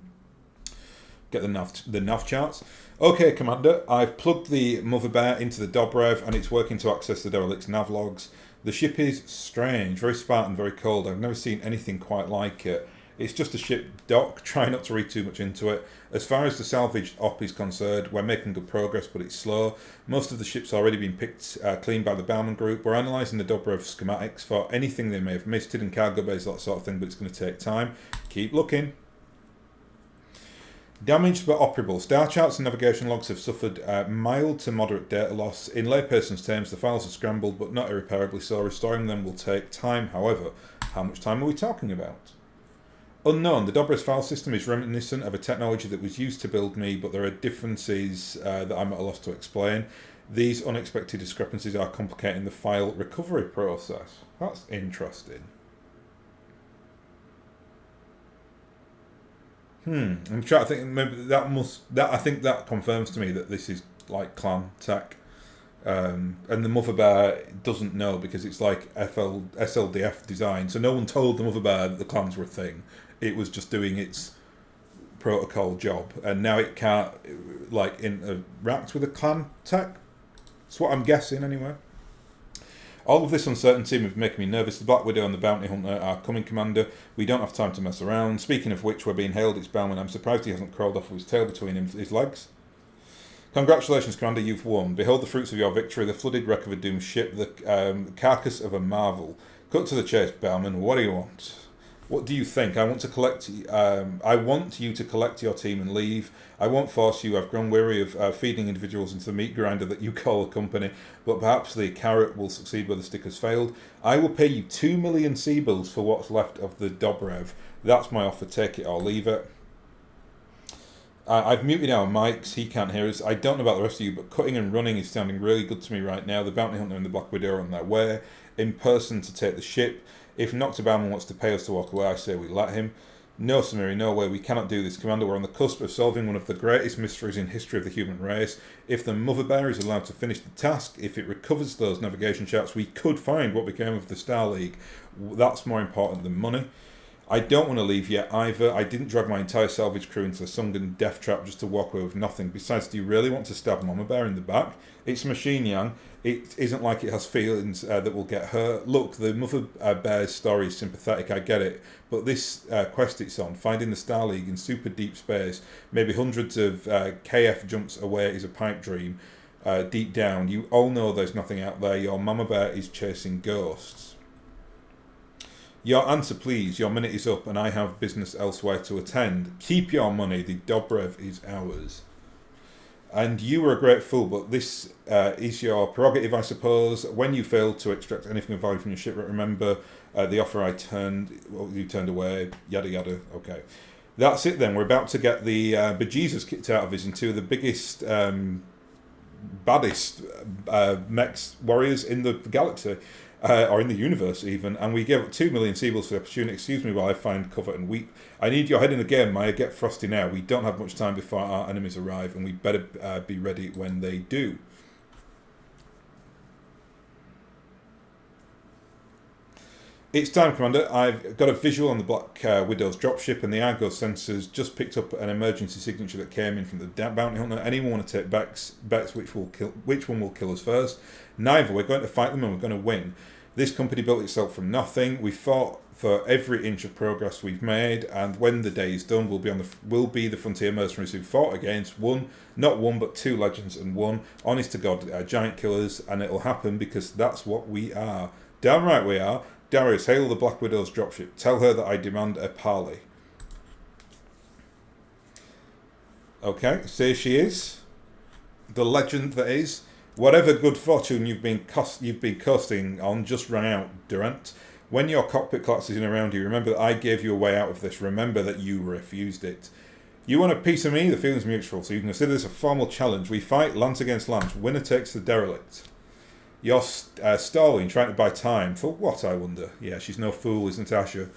nav charts. Okay, Commander, I've plugged the Mother Bear into the Dobrev and it's working to access the Derelict's nav logs. The ship is strange, very Spartan, very cold. I've never seen anything quite like it. It's just a ship dock. Try not to read too much into it. As far as the salvage op is concerned, we're making good progress, but it's slow. Most of the ship's already been picked clean by the Bauman Group. We're analysing the Dobrev schematics for anything they may have missed, hidden cargo bays, that sort of thing, but it's going to take time. Keep looking. Damaged but operable. Star charts and navigation logs have suffered mild to moderate data loss. In layperson's terms, the files are scrambled, but not irreparably so. Restoring them will take time. However, how much time are we talking about? Unknown. The Dobrev's file system is reminiscent of a technology that was used to build me, but there are differences that I'm at a loss to explain. These unexpected discrepancies are complicating the file recovery process. That's interesting. I'm trying to think. Maybe I think that confirms to me that this is like clan tech, and the Mother Bear doesn't know because it's like SLDF design. So no one told the Mother Bear that the clans were a thing. It was just doing its protocol job, and now it can't like interact with the clan tech. That's what I'm guessing anyway. All of this uncertainty is making me nervous. The Black Widow and the Bounty Hunter are coming, Commander. We don't have time to mess around. Speaking of which, we're being hailed. It's Bauman. I'm surprised he hasn't crawled off with his tail between his legs. Congratulations, Commander. You've won. Behold the fruits of your victory. The flooded wreck of a doomed ship. The carcass of a marvel. Cut to the chase, Bauman. What do you want? What do you think? I want you to collect your team and leave. I won't force you. I've grown weary of feeding individuals into the meat grinder that you call a company, but perhaps the carrot will succeed where the stick has failed. I will pay you 2 million Seabills for what's left of the Dobrev. That's my offer. Take it or leave it. I've muted our mics. He can't hear us. I don't know about the rest of you, but cutting and running is sounding really good to me right now. The Bounty Hunter and the Black Widow are on their way in person to take the ship. If Dr. Bauman wants to pay us to walk away, I say we let him. No, Samiri, no way. We cannot do this, Commander. We're on the cusp of solving one of the greatest mysteries in history of the human race. If the Mother Bear is allowed to finish the task, if it recovers those navigation charts, we could find what became of the Star League. That's more important than money. I don't want to leave yet either. I didn't drag my entire salvage crew into a sunken death trap just to walk away with nothing. Besides, do you really want to stab Mama Bear in the back? It's a machine, Yang. It isn't like it has feelings that will get hurt. Look, the Mother Bear's story is sympathetic, I get it. But this quest it's on, finding the Star League in super deep space, maybe hundreds of KF jumps away, is a pipe dream. Deep down, you all know there's nothing out there. Your Mama Bear is chasing ghosts. Your answer, please. Your minute is up and I have business elsewhere to attend. Keep your money. The Dobrev is ours. And you were a great fool, but this is your prerogative, I suppose. When you failed to extract anything of value from your shipwreck, remember the offer you turned away, yada yada. Okay. That's it then. We're about to get the bejesus kicked out of us in two of the biggest, baddest mechs warriors in the galaxy. Or in the universe even, and we gave up 2 million Seabills for the opportunity. Excuse me while I find cover and weep. I need your head in the game, Maya. Get frosty now. We don't have much time before our enemies arrive, and we better be ready when they do. It's time, Commander. I've got a visual on the Black Widow's dropship, and the Argo sensors just picked up an emergency signature that came in from the Bounty Hunter. Anyone want to take bets which one will kill us first? Neither. We're going to fight them and we're going to win. This company built itself from nothing. We fought for every inch of progress we've made, and when the day is done, we'll be the frontier mercenaries who fought against not one, but 2 legends and one. Honest to God, giant killers, and it'll happen because that's what we are. Damn right we are. Darius, hail the Black Widow's dropship. Tell her that I demand a parley. Okay, so here she is. The legend that is. Whatever good fortune you've been coasting on just ran out, Durant. When your cockpit collapses in around you, remember that I gave you a way out of this. Remember that you refused it. You want a piece of me? The feeling's mutual, so you can consider this a formal challenge. We fight lance against lance. Winner takes the derelict. You're stalling, trying to buy time. For what, I wonder? Yeah, she's no fool, is Natasha.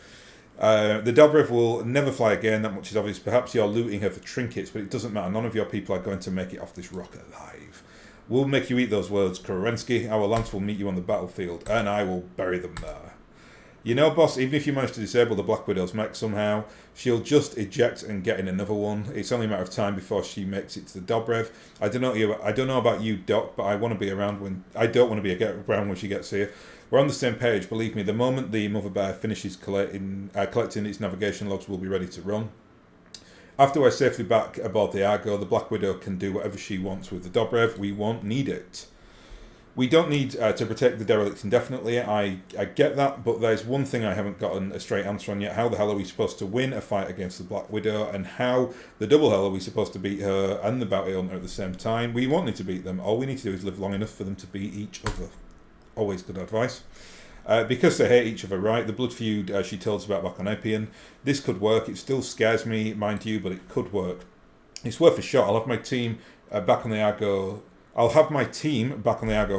The Dobrev will never fly again, that much is obvious. Perhaps you're looting her for trinkets, but it doesn't matter. None of your people are going to make it off this rock alive. We'll make you eat those words, Kerensky. Our lance will meet you on the battlefield, and I will bury them there. You know, boss, even if you manage to disable the Black Widow's mech somehow, she'll just eject and get in another one. It's only a matter of time before she makes it to the Dobrev. I don't know about you, Doc, but I want to be around when I don't want to be around when she gets here. We're on the same page, believe me. The moment the Mother Bear finishes collecting its navigation logs, we'll be ready to run. After we're safely back aboard the Argo, the Black Widow can do whatever she wants with the Dobrev. We won't need it. We don't need to protect the derelicts indefinitely. I get that, but there's one thing I haven't gotten a straight answer on yet. How the hell are we supposed to win a fight against the Black Widow, and how the double hell are we supposed to beat her and the Bounty Hunter at the same time? We won't need to beat them. All we need to do is live long enough for them to beat each other. Always good advice. Because they hate each other, right? The blood feud she told us about back on Epion. This could work. It still scares me, mind you, but it could work. It's worth a shot. I'll have my team back on the Argo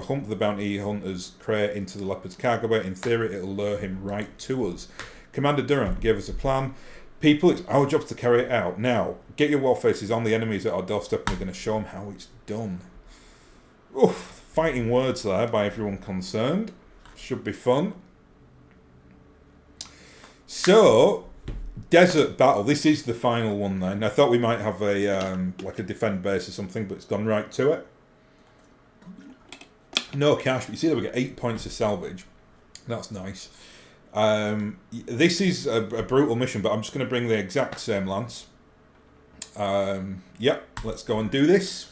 hump the Bounty Hunter's crate into the Leopard's cargo bay. In theory, it'll lure him right to us. Commander Durham gave us a plan. People, it's our job to carry it out. Now, get your war faces on the enemies at our doorstep, and we're going to show them how it's done. Oof, fighting words there by everyone concerned. Should be fun. So, Desert Battle. This is the final one then. I thought we might have a like a defend base or something, but it's gone right to it. No cash, but you see that we get 8 points of salvage. That's nice. This is a brutal mission, but I'm just going to bring the exact same lance. Yep, let's go and do this.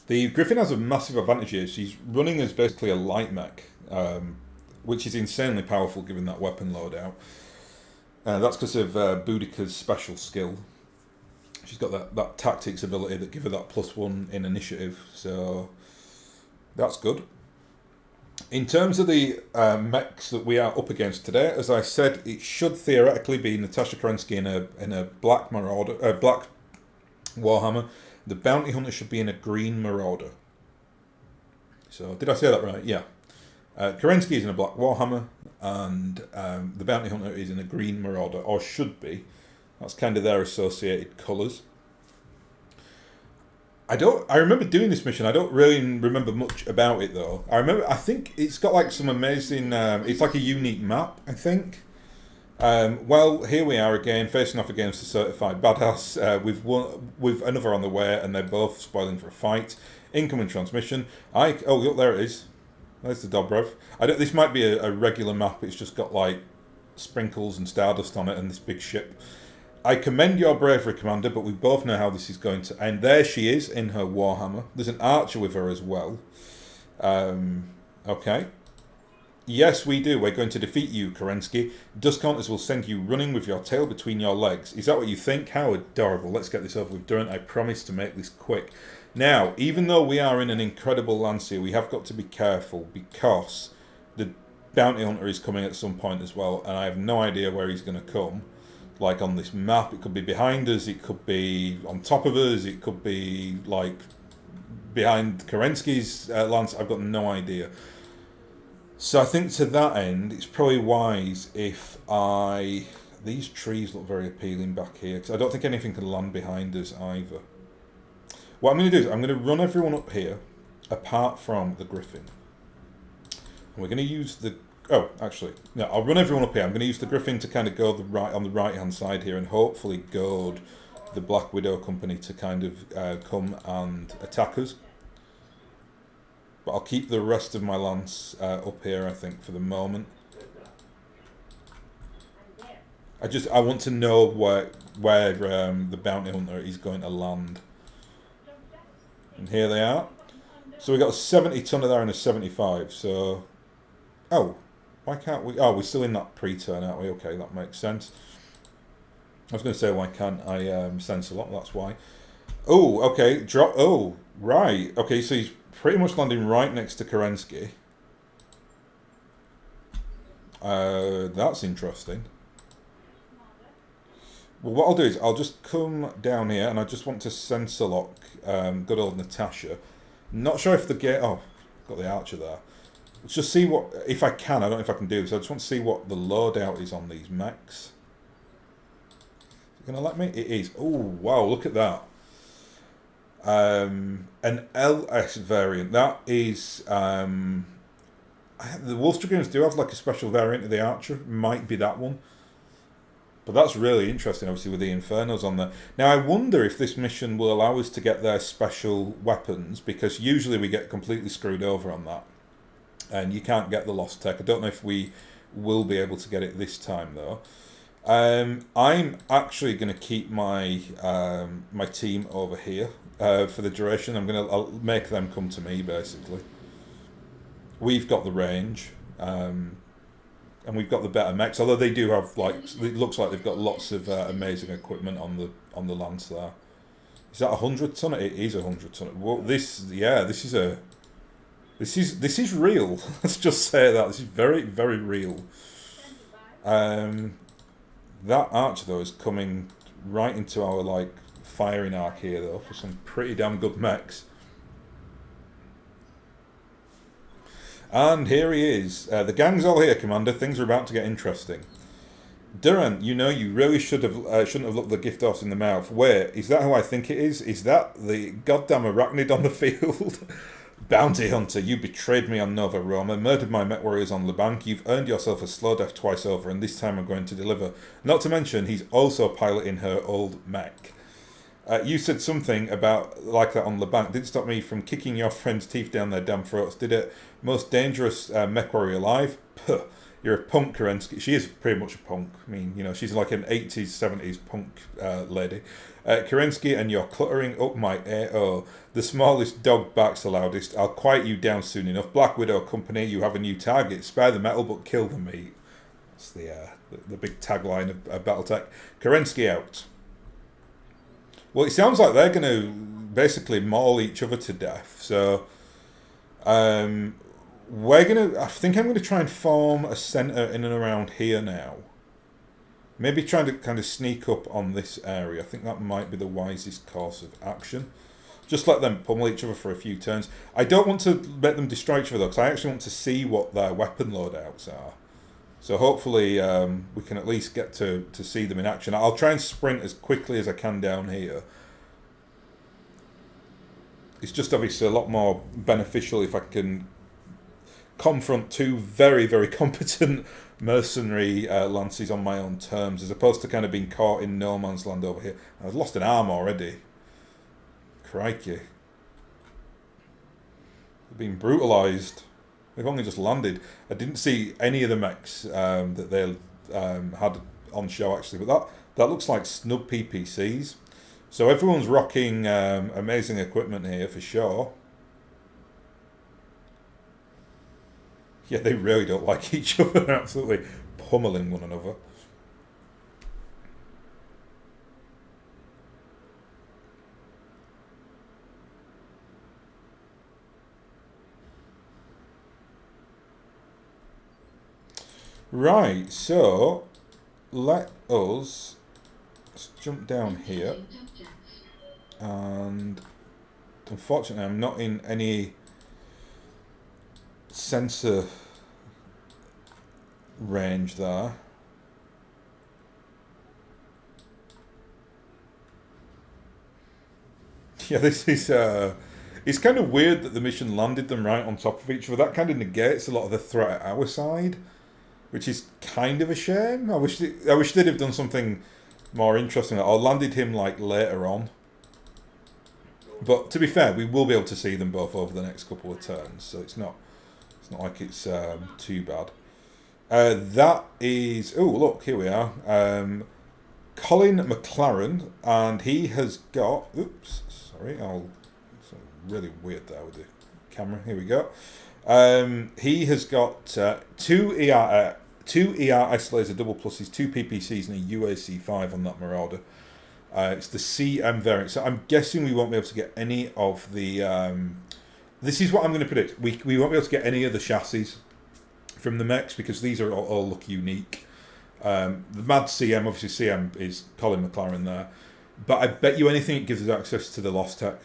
The Griffin has a massive advantage here. She's running as basically a light mech, which is insanely powerful given that weapon loadout. That's because of Boudica's special skill. She's got that tactics ability that give her that +1 in initiative, so that's good. In terms of the mechs that we are up against today, as I said, it should theoretically be Natasha Kerensky in a black Marauder, black Warhammer. The Bounty Hunter should be in a green Marauder. So, did I say that right? Yeah. Kerensky is in a black Warhammer, and the Bounty Hunter is in a green Marauder, or should be. That's kind of their associated colours. I remember doing this mission. I don't really remember much about it though. I think it's got like some amazing. It's like a unique map, I think. Well, here we are again, facing off against a certified badass. With another on the way, and they're both spoiling for a fight. Incoming transmission. Oh, there it is. There's the Dobrev. This might be a regular map. It's just got like sprinkles and stardust on it, and this big ship. I commend your bravery, Commander, but we both know how this is going to end. There she is in her Warhammer. There's an archer with her as well. Okay. Yes, we do. We're going to defeat you, Kerensky. Dust Counters will send you running with your tail between your legs. Is that what you think? How adorable. Let's get this over with. Durant, I promise to make this quick. Now, even though we are in an incredible lance here, we have got to be careful because the Bounty Hunter is coming at some point as well, and I have no idea where he's going to come. Like on this map, it could be behind us, it could be on top of us, it could be like behind Kerensky's lance. I've got no idea. So I think to that end, it's probably wise if these trees look very appealing back here, because I don't think anything can land behind us either. What I'm going to do is I'm going to run everyone up here, apart from the Griffin. And we're going to use the... Oh, actually, no, I'll run everyone up here. I'm going to use the Griffin to kind of go on the right-hand side here and hopefully goad the Black Widow Company to kind of come and attack us. But I'll keep the rest of my lance up here, I think, for the moment. I want to know where the Bounty Hunter is going to land. And here they are. So we got a 70 tonner there and a 75. So, oh. Why can't we... Oh, we're still in that pre-turn, aren't we? Okay, that makes sense. I was going to say, why can't I sense a lot? That's why. Oh, okay. Drop... Oh, right. Okay, so he's pretty much landing right next to Kerensky. That's interesting. Well, what I'll do is I'll just come down here and I just want to sensor lock good old Natasha. Not sure if the gate... Oh, got the archer there. Let's just see what... If I can, I don't know if I can do this. I just want to see what the loadout is on these mechs. Is it going to let me? It is. Oh, wow, look at that. An LS variant. That is... the Wolf Dragoons do have like a special variant of the archer. Might be that one. But that's really interesting, obviously, with the Infernos on there. Now, I wonder if this mission will allow us to get their special weapons, because usually we get completely screwed over on that. And you can't get the Lost Tech. I don't know if we will be able to get it this time, though. I'm actually going to keep my my team over here for the duration. I'll make them come to me, basically. We've got the range. And we've got the better mechs, although they do have, like, it looks like they've got lots of amazing equipment on the Lance there. Is that 100 ton? It is 100 ton. Well, this is real. Let's just say that this is very, very real. That archer though is coming right into our like firing arc here though for some pretty damn good mechs. And here he is. The gang's all here, Commander. Things are about to get interesting. Durant, you know you really shouldn't have looked the gift horse in the mouth. Wait, is that who I think it is? Is that the goddamn arachnid on the field? Bounty hunter, you betrayed me on Nova Roma, murdered my Met warriors on Lebanc. You've earned yourself a slow death twice over, and this time I'm going to deliver. Not to mention, he's also piloting her old mech. You said something about like that on Lebanc. Didn't stop me from kicking your friend's teeth down their damn throats, did it? Most dangerous mech warrior alive? Puh. You're a punk, Kerensky. She is pretty much a punk. I mean, you know, she's like an 80s, 70s punk lady. Kerensky, and you're cluttering up my AO. The smallest dog barks the loudest. I'll quiet you down soon enough. Black Widow Company, you have a new target. Spare the metal, but kill the meat. That's the big tagline of BattleTech. Kerensky out. Well, it sounds like they're going to basically maul each other to death. So, I think I'm going to try and form a centre in and around here now. Maybe trying to kind of sneak up on this area. I think that might be the wisest course of action. Just let them pummel each other for a few turns. I don't want to let them destroy each other though, because I actually want to see what their weapon loadouts are. So hopefully we can at least get to see them in action. I'll try and sprint as quickly as I can down here. It's just obviously a lot more beneficial if I can confront two very, very competent mercenary lances on my own terms, as opposed to kind of being caught in no man's land over here. I've lost an arm already. Crikey. I've been brutalised. They've only just landed. I didn't see any of the mechs that they had on show actually, but that looks like snub PPCs. So everyone's rocking amazing equipment here for sure. Yeah, they really don't like each other. They're absolutely pummeling one another. Right, so let us jump down here, and unfortunately I'm not in any sensor range there. Yeah, this is it's kind of weird that the mission landed them right on top of each other. That kind of negates a lot of the threat at our side, which is kind of a shame. I wish they'd have done something more interesting, or landed him like later on. But to be fair, we will be able to see them both over the next couple of turns, so it's not like it's too bad. That is... Oh, look, here we are. Colin McLaren, and he has got... Oops, sorry, it's really weird there with the camera. Here we go. He has got two ERS laser double pluses, two PPCs, and a UAC5 on that Marauder. It's the CM variant, so I'm guessing we won't be able to get any of the This is what I'm going to predict. We won't be able to get any of the chassis from the mechs because these are all look unique. The Mad CM, obviously CM is Colin McLaren there. But I bet you anything it gives us access to the Lost Tech.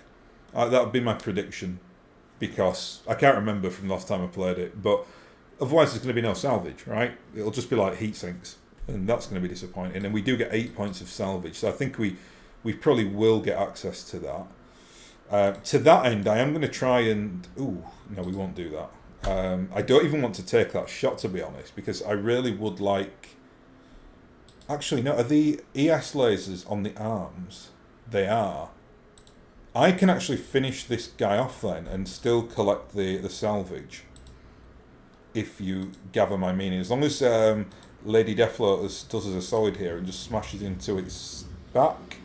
That would be my prediction. Because I can't remember from the last time I played it. But otherwise there's going to be no salvage, right? It'll just be like heat sinks. And that's going to be disappointing. And we do get 8 points of salvage. So I think we probably will get access to that. To that end, I am going to try and... Ooh, no, we won't do that. I don't even want to take that shot, to be honest. Because I really would like... Actually, no, are the ES lasers on the arms? They are. I can actually finish this guy off then and still collect the salvage. If you gather my meaning. As long as Lady Deathlow does us a solid here and just smashes into its back.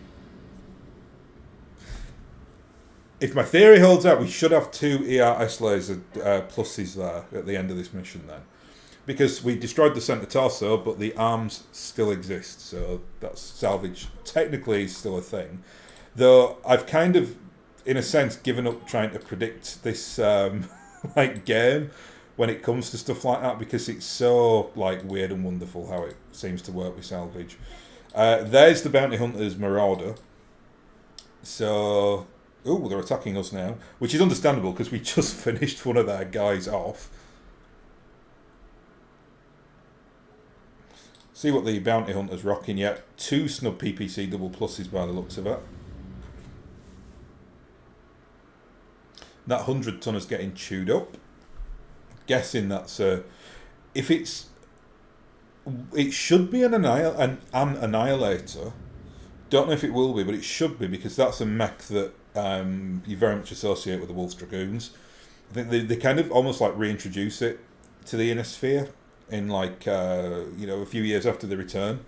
If my theory holds out, we should have 2 ERS laser pluses there at the end of this mission then. Because we destroyed the centre torso, but the arms still exist, so that's salvage. Technically, still a thing. Though I've kind of, in a sense, given up trying to predict this like game when it comes to stuff like that because it's so like weird and wonderful how it seems to work with salvage. There's the Bounty Hunter's Marauder. So, ooh, they're attacking us now, which is understandable because we just finished one of their guys off. See what the Bounty Hunter's rocking yet. 2 snub PPC double pluses by the looks of it. That 100 tonner's getting chewed up. Guessing that's if it should be an Annihilator. Don't know if it will be, but it should be because that's a mech that you very much associate with the Wolf's Dragoons. I think they kind of almost like reintroduce it to the Inner Sphere in like a few years after the return.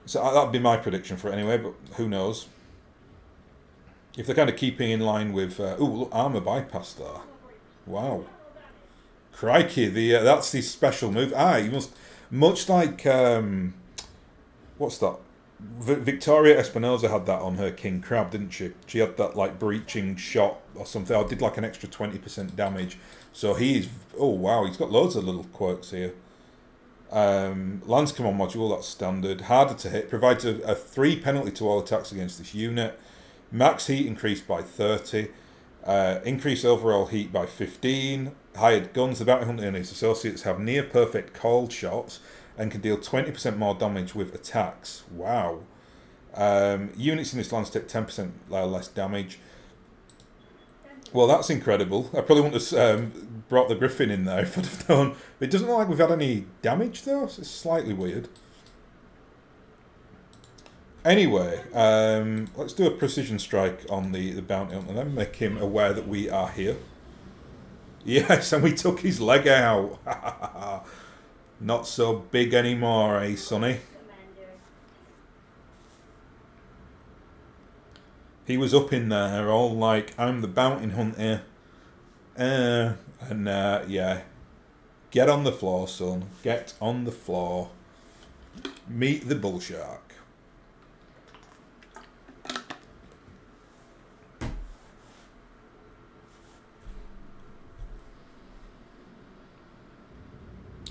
So that'd be my prediction for it anyway, but who knows? If they're kind of keeping in line with... look, armour bypass there. Wow. Crikey, that's the special move. You must... Much like... what's that? Victoria Espinosa had that on her King Crab, didn't she? She had that like breaching shot or something. I did like an extra 20% damage. So he's... Oh, wow, he's got loads of little quirks here. Lance Command Module, that's standard. Harder to hit. Provides a 3 penalty to all attacks against this unit. Max heat increased by 30. Increase overall heat by 15. Hired guns. The Bounty Hunter and his associates have near perfect called shots and can deal 20% more damage with attacks. Wow. Units in this lance take 10% less damage. Well, that's incredible. I probably wouldn't have brought the Griffin in there if I'd have known. It doesn't look like we've had any damage though, so it's slightly weird. Anyway, let's do a precision strike on the Bounty Hunter and then make him aware that we are here. Yes, and we took his leg out. Not so big anymore, eh, Sonny? He was up in there, all like, I'm the Bounty Hunter. Yeah. Get on the floor, son. Get on the floor. Meet the bull shark.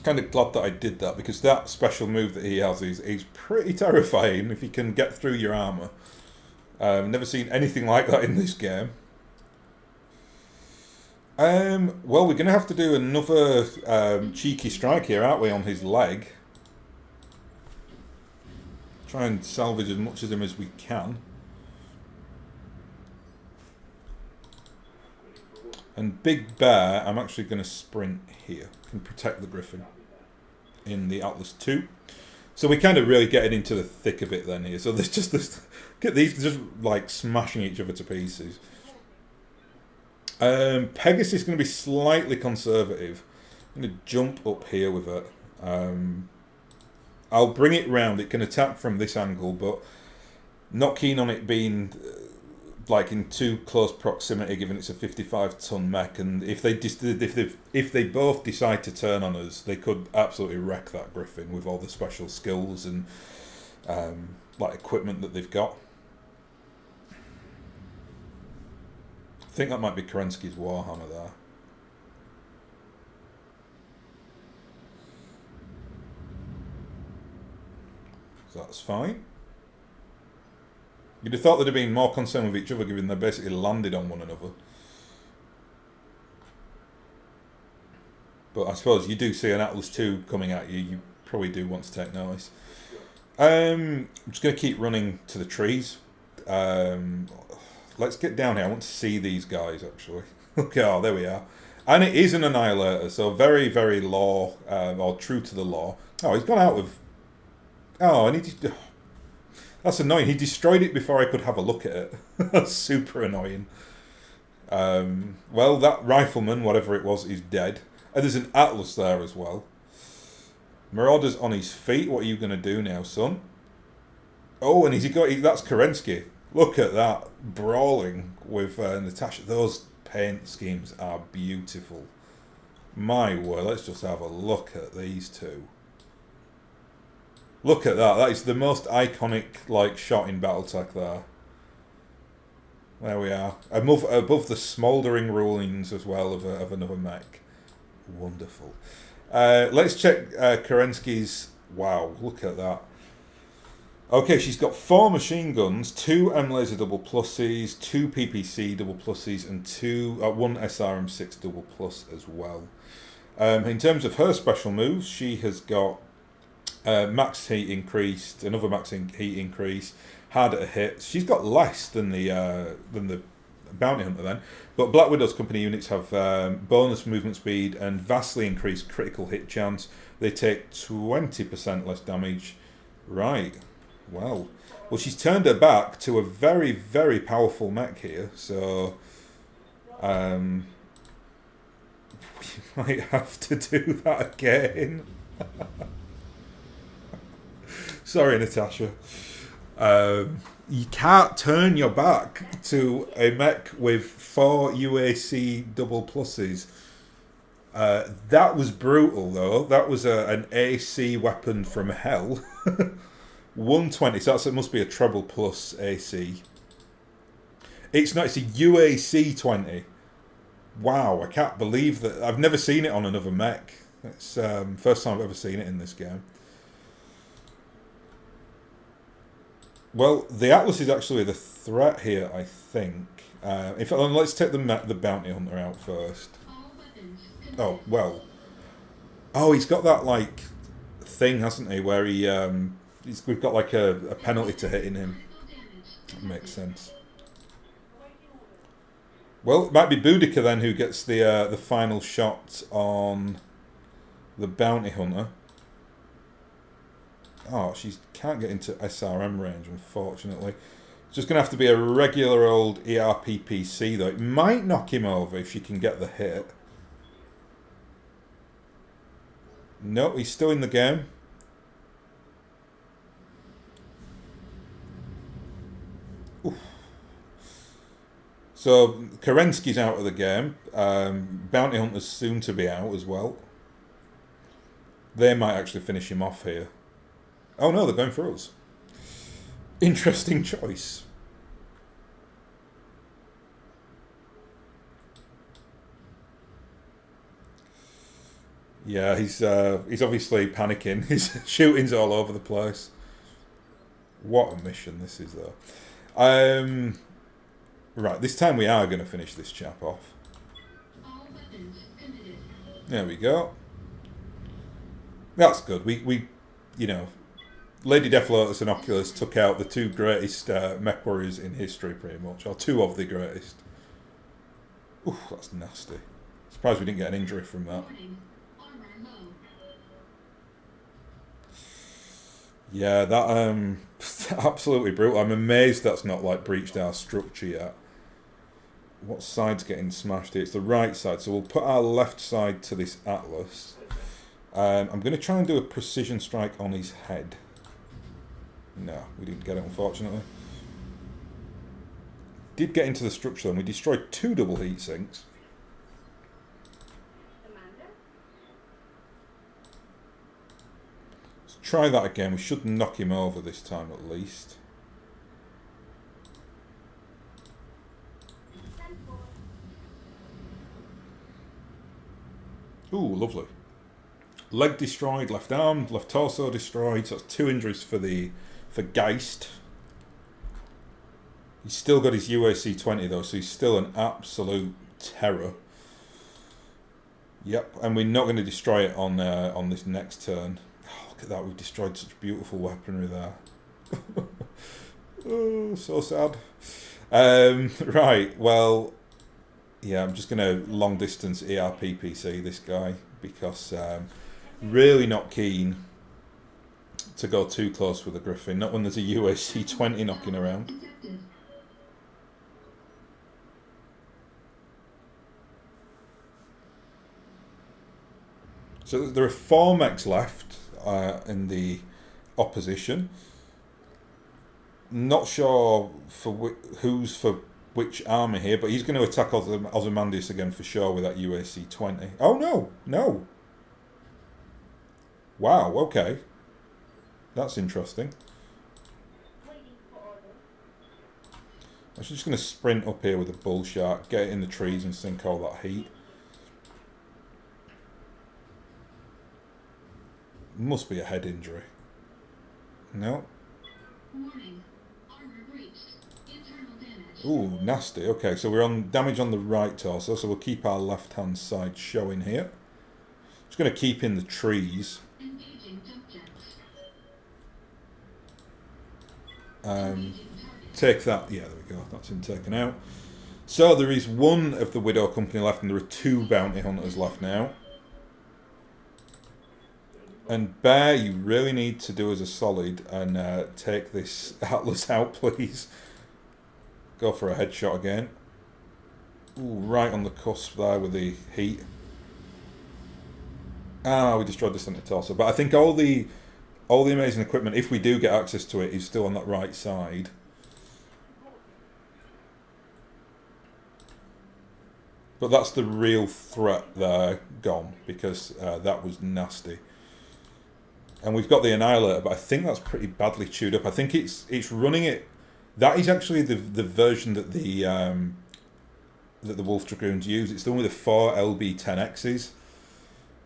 Kind of glad that I did that because that special move that he has is pretty terrifying if you can get through your armour. Never seen anything like that in this game. Well, we're going to have to do another cheeky strike here, aren't we, on his leg. Try and salvage as much of him as we can. And Big Bear, I'm actually going to sprint here. Can protect the Griffin in the Atlas 2. So we're kind of really getting into the thick of it then here. So there's just this... Get these just like smashing each other to pieces. Pegasus is going to be slightly conservative. I'm going to jump up here with it. I'll bring it round. It can attack from this angle, but not keen on it being like in too close proximity, given it's a 55-ton mech. And if they both decide to turn on us, they could absolutely wreck that Griffin with all the special skills and like equipment that they've got. I think that might be Kerensky's Warhammer there. So that's fine. You'd have thought they'd have been more concerned with each other, given they basically landed on one another. But I suppose you do see an Atlas II coming at you, you probably do want to take notice. I'm just going to keep running to the trees. Let's get down here. I want to see these guys, actually. Okay, oh, there we are. And it is an Annihilator, so very, very law, or true to the law. Oh, he's gone out of... Oh, and he... That's annoying. He destroyed it before I could have a look at it. That's super annoying. Well, that rifleman, whatever it was, is dead. And there's an Atlas there as well. Marauder's on his feet. What are you going to do now, son? Oh, and that's Kerensky. Look at that. Brawling with Natasha. Those paint schemes are beautiful. My word, let's just have a look at these two. Look at that. That is the most iconic shot in BattleTech there. There we are. Above the smouldering ruins as well of another mech. Wonderful. Let's check Kerensky's... Wow, look at that. Okay, she's got 4 machine guns, 2 M-Laser double pluses, 2 PPC double pluses, and 1 SRM6 double plus as well. In terms of her special moves, she has got max heat increased, another max heat increase, harder hit. She's got less than the Bounty Hunter then, but Black Widow's company units have bonus movement speed and vastly increased critical hit chance. They take 20% less damage. Right. Well, she's turned her back to a very, very powerful mech here, so we might have to do that again. Sorry, Natasha. You can't turn your back to a mech with 4 UAC double pluses. That was brutal, though. That was an AC weapon from hell. 120, so it must be a treble plus AC. It's not, it's a UAC 20. Wow, I can't believe that. I've never seen it on another mech. It's first time I've ever seen it in this game. Well, the Atlas is actually the threat here, I think. In fact, let's take the Bounty Hunter out first. Oh, well. Oh, he's got that, thing, hasn't he, where we've got, a penalty to hitting him. That makes sense. Well, it might be Boudica, then, who gets the final shot on the Bounty Hunter. Oh, she can't get into SRM range, unfortunately. It's just going to have to be a regular old ERPPC, though. It might knock him over if she can get the hit. No, he's still in the game. Oof. So, Kerensky's out of the game. Bounty Hunter's soon to be out as well. They might actually finish him off here. Oh no, they're going for us. Interesting choice. Yeah, he's obviously panicking. His shooting's all over the place. What a mission this is, though. Right, this time we are going to finish this chap off. There we go. That's good. We you know, Lady Death Lotus and Oculus took out the 2 greatest mech warriors in history, pretty much, or 2 of the greatest. Oof, that's nasty. Surprised we didn't get an injury from that. Yeah, that absolutely brutal. I'm amazed that's not breached our structure yet. What side's getting smashed here? It's the right side, so we'll put our left side to this Atlas. I'm going to try and do a precision strike on his head. No, we didn't get it, unfortunately. Did get into the structure, and we destroyed 2 double heat sinks. Let's try that again. We should knock him over this time at least. Ooh, lovely. Leg destroyed, left arm, left torso destroyed. So that's 2 injuries for Geist. He's still got his UAC 20 though, so he's still an absolute terror. Yep, and we're not going to destroy it on this next turn. Oh, look at that, we've destroyed such beautiful weaponry there. Oh, so sad. Right, well, yeah, I'm just going to long distance ERPPC this guy because really not keen to go too close with a Griffin, not when there's a UAC 20 knocking around. So there are 4 mechs left in the opposition. Not sure for who's for which army here, but he's going to attack Ozymandias again for sure with that UAC 20. Oh no, no. Wow, okay. That's interesting. I'm just going to sprint up here with a bull shark, get it in the trees and sink all that heat. Must be a head injury. No. Ooh, nasty. Okay, so we're on damage on the right torso, so we'll keep our left hand side showing here. Just going to keep in the trees. Take that. Yeah, there we go. That's him taken out. So there is 1 of the Widow Company left, and there are 2 bounty hunters left now. And Bear, you really need to do us a solid and take this Atlas out, please. Go for a headshot again. Ooh, right on the cusp there with the heat. Ah, we destroyed the center torso. But I think all the amazing equipment, if we do get access to it, is still on that right side. But that's the real threat there gone, because that was nasty. And we've got the Annihilator, but I think that's pretty badly chewed up. I think it's running it. That is actually the version that the Wolf Dragoons use. It's the one with the 4 LB10Xs.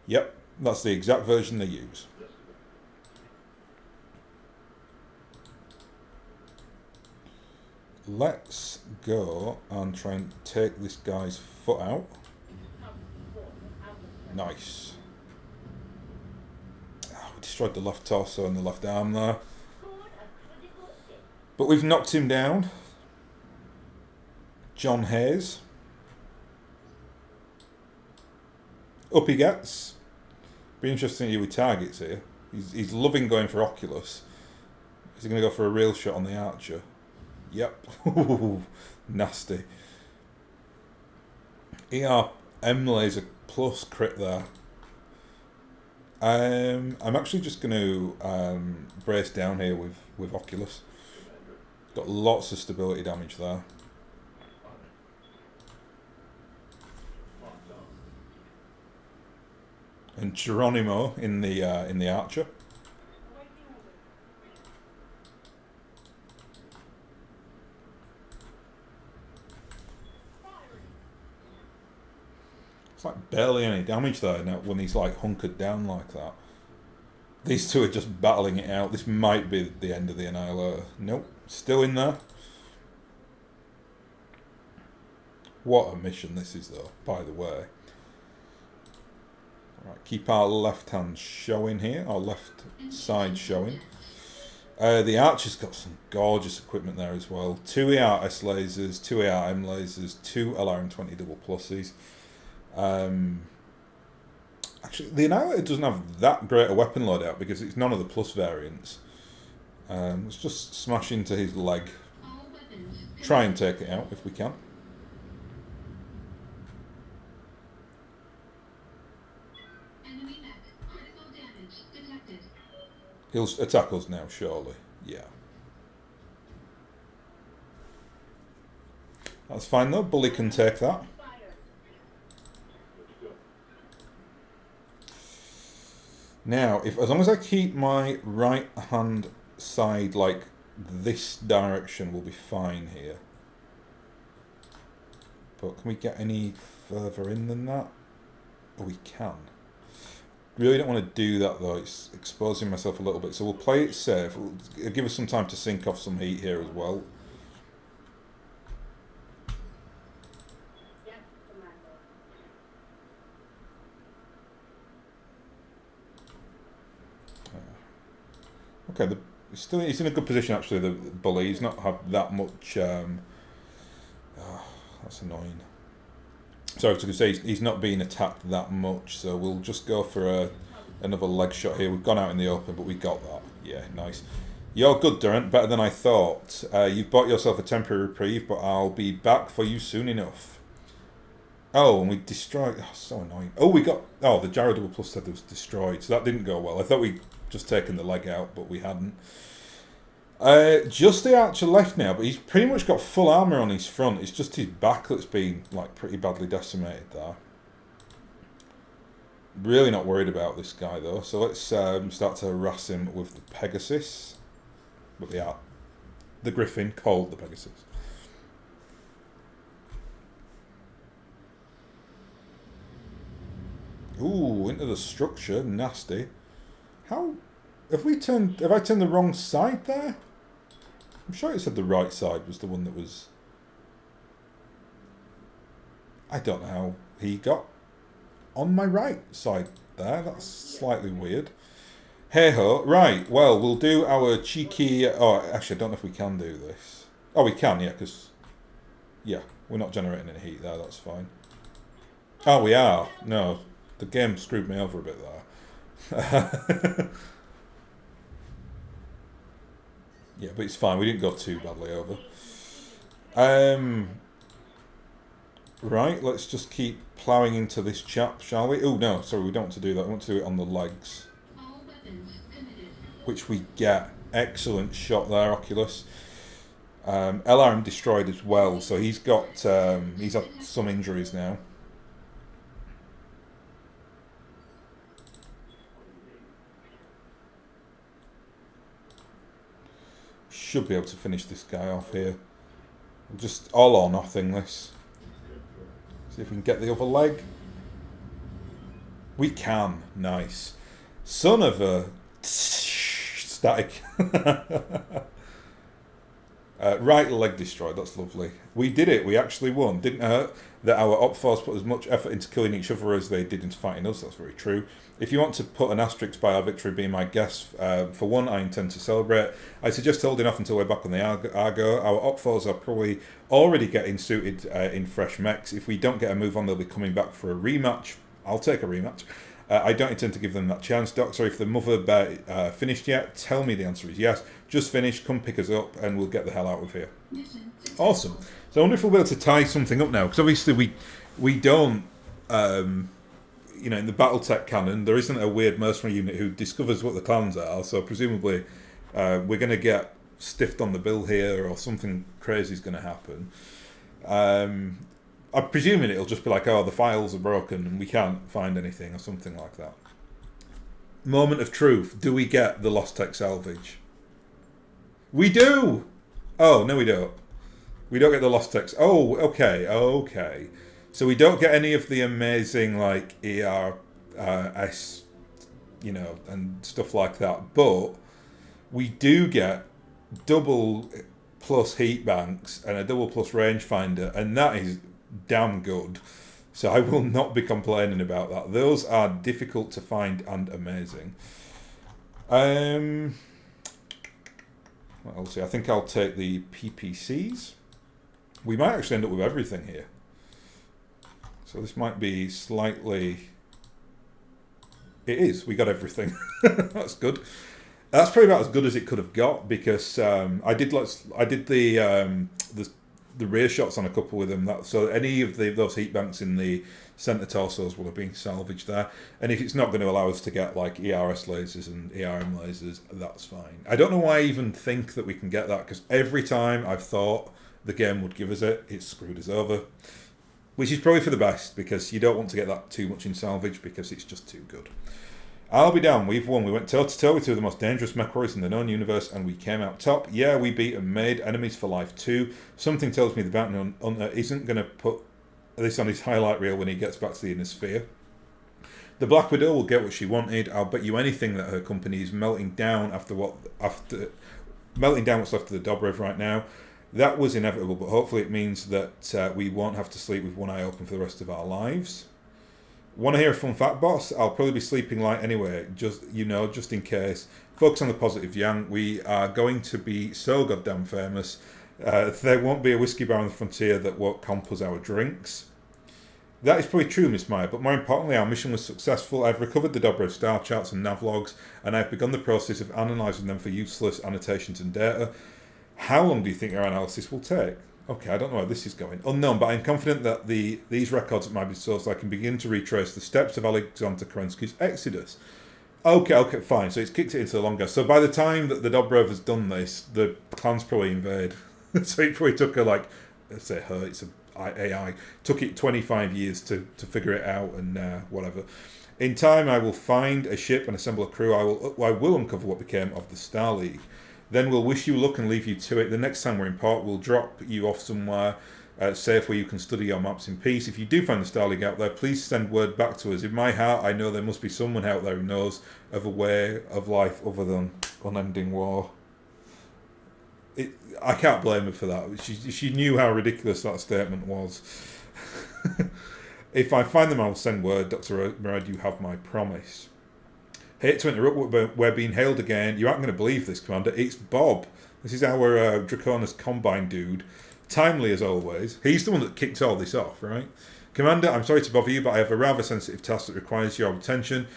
Yep, that's the exact version they use. Let's go and try and take this guy's foot out. Nice. Oh, we destroyed the left torso and the left arm there. But we've knocked him down. John Hayes. Up he gets. Be interesting to see who he targets here. He's loving going for Oculus. Is he going to go for a real shot on the Archer? Yep. Nasty. M laser plus crit there. I'm actually just going to brace down here with Oculus. Got lots of stability damage there. And Geronimo in the Archer. It's like barely any damage there now when he's like hunkered down like that. These two are just battling it out. This might be the end of the Annihilator. Nope, still in there. What a mission this is though, by the way. Right, keep our left hand showing here, our left side showing. The Archer's got some gorgeous equipment there as well. 2 AR-S lasers, 2 AR-M lasers, 2 LRM-20 double pluses. Actually, the Annihilator doesn't have that great a weapon loadout because it's none of the plus variants. Let's just smash into his leg. Try and take it out if we can. He'll attack us now, surely. Yeah. That's fine though. Bully can take that. Now, as long as I keep my right hand side like this direction, we'll be fine here. But can we get any further in than that? Oh, we can. really don't want to do that though. It's exposing myself a little bit. So we'll play it safe. It'll give us some time to sink off some heat here as well. Okay, he's in a good position actually. The bully, he's not had that much. That's annoying. Sorry to say, he's not being attacked that much. So we'll just go for another leg shot here. We've gone out in the open, but we got that. Yeah, nice. You're good, Durant. Better than I thought. You've bought yourself a temporary reprieve, but I'll be back for you soon enough. Oh, and we destroyed. Oh, so annoying. Oh, we got. Oh, the Gyro Double Plus said it was destroyed, so that didn't go well. I thought we'd just taken the leg out, but we hadn't. Just the Archer left now, but he's pretty much got full armour on his front. It's just his back that's been like pretty badly decimated there. Really not worried about this guy though. So let's start to harass him with the Pegasus. But the Griffin called the Pegasus. Ooh, into the structure, nasty. How have I turned the wrong side there? I'm sure it said the right side was the one that was. I don't know how he got on my right side there. That's slightly weird. Hey ho, right, well, we'll do our cheeky. Oh, actually, I don't know if we can do this. Oh, we can, yeah, because. Yeah, we're not generating any heat there, that's fine. Oh, we are. No, the game screwed me over a bit there. Yeah, but it's fine. We didn't go too badly over. Right, let's just keep ploughing into this chap, shall we? Oh, no, sorry, we don't want to do that. We want to do it on the legs. Which we get. Excellent shot there, Oculus. LRM destroyed as well, so he's got he's had some injuries now. Should be able to finish this guy off here. Just all or nothing this. See if we can get the other leg. We can. Nice. Son of a static. Right leg destroyed. That's lovely. We did it. We actually won. Didn't hurt that our op force put as much effort into killing each other as they did into fighting us. That's very true. If you want to put an asterisk by our victory being my guess, for one, I intend to celebrate. I suggest holding off until we're back on the Argo. Our op fours are probably already getting suited in fresh mechs. If we don't get a move on, they'll be coming back for a rematch. I'll take a rematch. I don't intend to give them that chance. Doctor, if the mother bear finished yet, tell me the answer is yes. Just finished, come pick us up and we'll get the hell out of here. Awesome. So I wonder if we'll be able to tie something up now, because obviously we don't, you know, in the BattleTech canon, there isn't a weird mercenary unit who discovers what the clans are, so presumably we're going to get stiffed on the bill here or something crazy is going to happen. I'm presuming it'll just be like, oh, the files are broken and we can't find anything or something like that. Moment of truth. Do we get the Lost Tech salvage? We do! Oh, no we don't. We don't get the Lost Techs. Oh, okay, okay. So we don't get any of the amazing, like, ERS, you know, and stuff like that. But we do get double plus heat banks and a double plus rangefinder, and that is damn good. So I will not be complaining about that. Those are difficult to find and amazing. Well, I'll see. I think I'll take the PPCs. We might actually end up with everything here. So this might be slightly... It is. We got everything. That's good. That's probably about as good as it could have got, because I did the rear shots on a couple with them. So any of those heat banks in the centre torsos will have been salvaged there. And if it's not going to allow us to get like ERS lasers and ERM lasers, that's fine. I don't know why I even think that we can get that, because every time I've thought the game would give us it, it's screwed us over. Which is probably for the best, because you don't want to get that too much in salvage, because it's just too good. I'll be down. We've won. We went toe-to-toe with two of the most dangerous mech warriors in the known universe, and we came out top. Yeah, we beat and made enemies for life too. Something tells me the bounty hunter isn't going to put this on his highlight reel when he gets back to the inner sphere. The Black Widow will get what she wanted. I'll bet you anything that her company is melting down after melting down what's left of the Dobrev right now. That was inevitable, but hopefully it means that we won't have to sleep with one eye open for the rest of our lives. Want to hear a fun fact, boss? I'll probably be sleeping light anyway, just in case. Focus on the positive, Yang. We are going to be so goddamn famous. There won't be a whiskey bar on the frontier that won't comp us our drinks. That is probably true, Miss Meyer, but more importantly, our mission was successful. I've recovered the Dobrev star charts and nav logs, and I've begun the process of analysing them for useless annotations and data. How long do you think our analysis will take? Okay, I don't know where this is going. Unknown, but I'm confident that these records at my disposal, I can begin to retrace the steps of Alexander Kerensky's exodus. Okay, fine. So it's kicked it into the longer. So by the time that the Dobrev has done this, the clan's probably invade. So it probably took her, like, let's say her, it's an AI, took it 25 years to figure it out and whatever. In time, I will find a ship and assemble a crew. I will uncover what became of the Star League. Then we'll wish you luck and leave you to it. The next time we're in port, we'll drop you off somewhere safe where you can study your maps in peace. If you do find the Star League out there, please send word back to us. In my heart, I know there must be someone out there who knows of a way of life other than unending war. I can't blame her for that. She knew how ridiculous that statement was. If I find them, I will send word. Dr. Murad, you have my promise. Hate to interrupt, but we're being hailed again. You aren't going to believe this, Commander. It's Bob. This is our Draconis Combine dude. Timely as always. He's the one that kicked all this off, right? Commander, I'm sorry to bother you, but I have a rather sensitive task that requires your attention.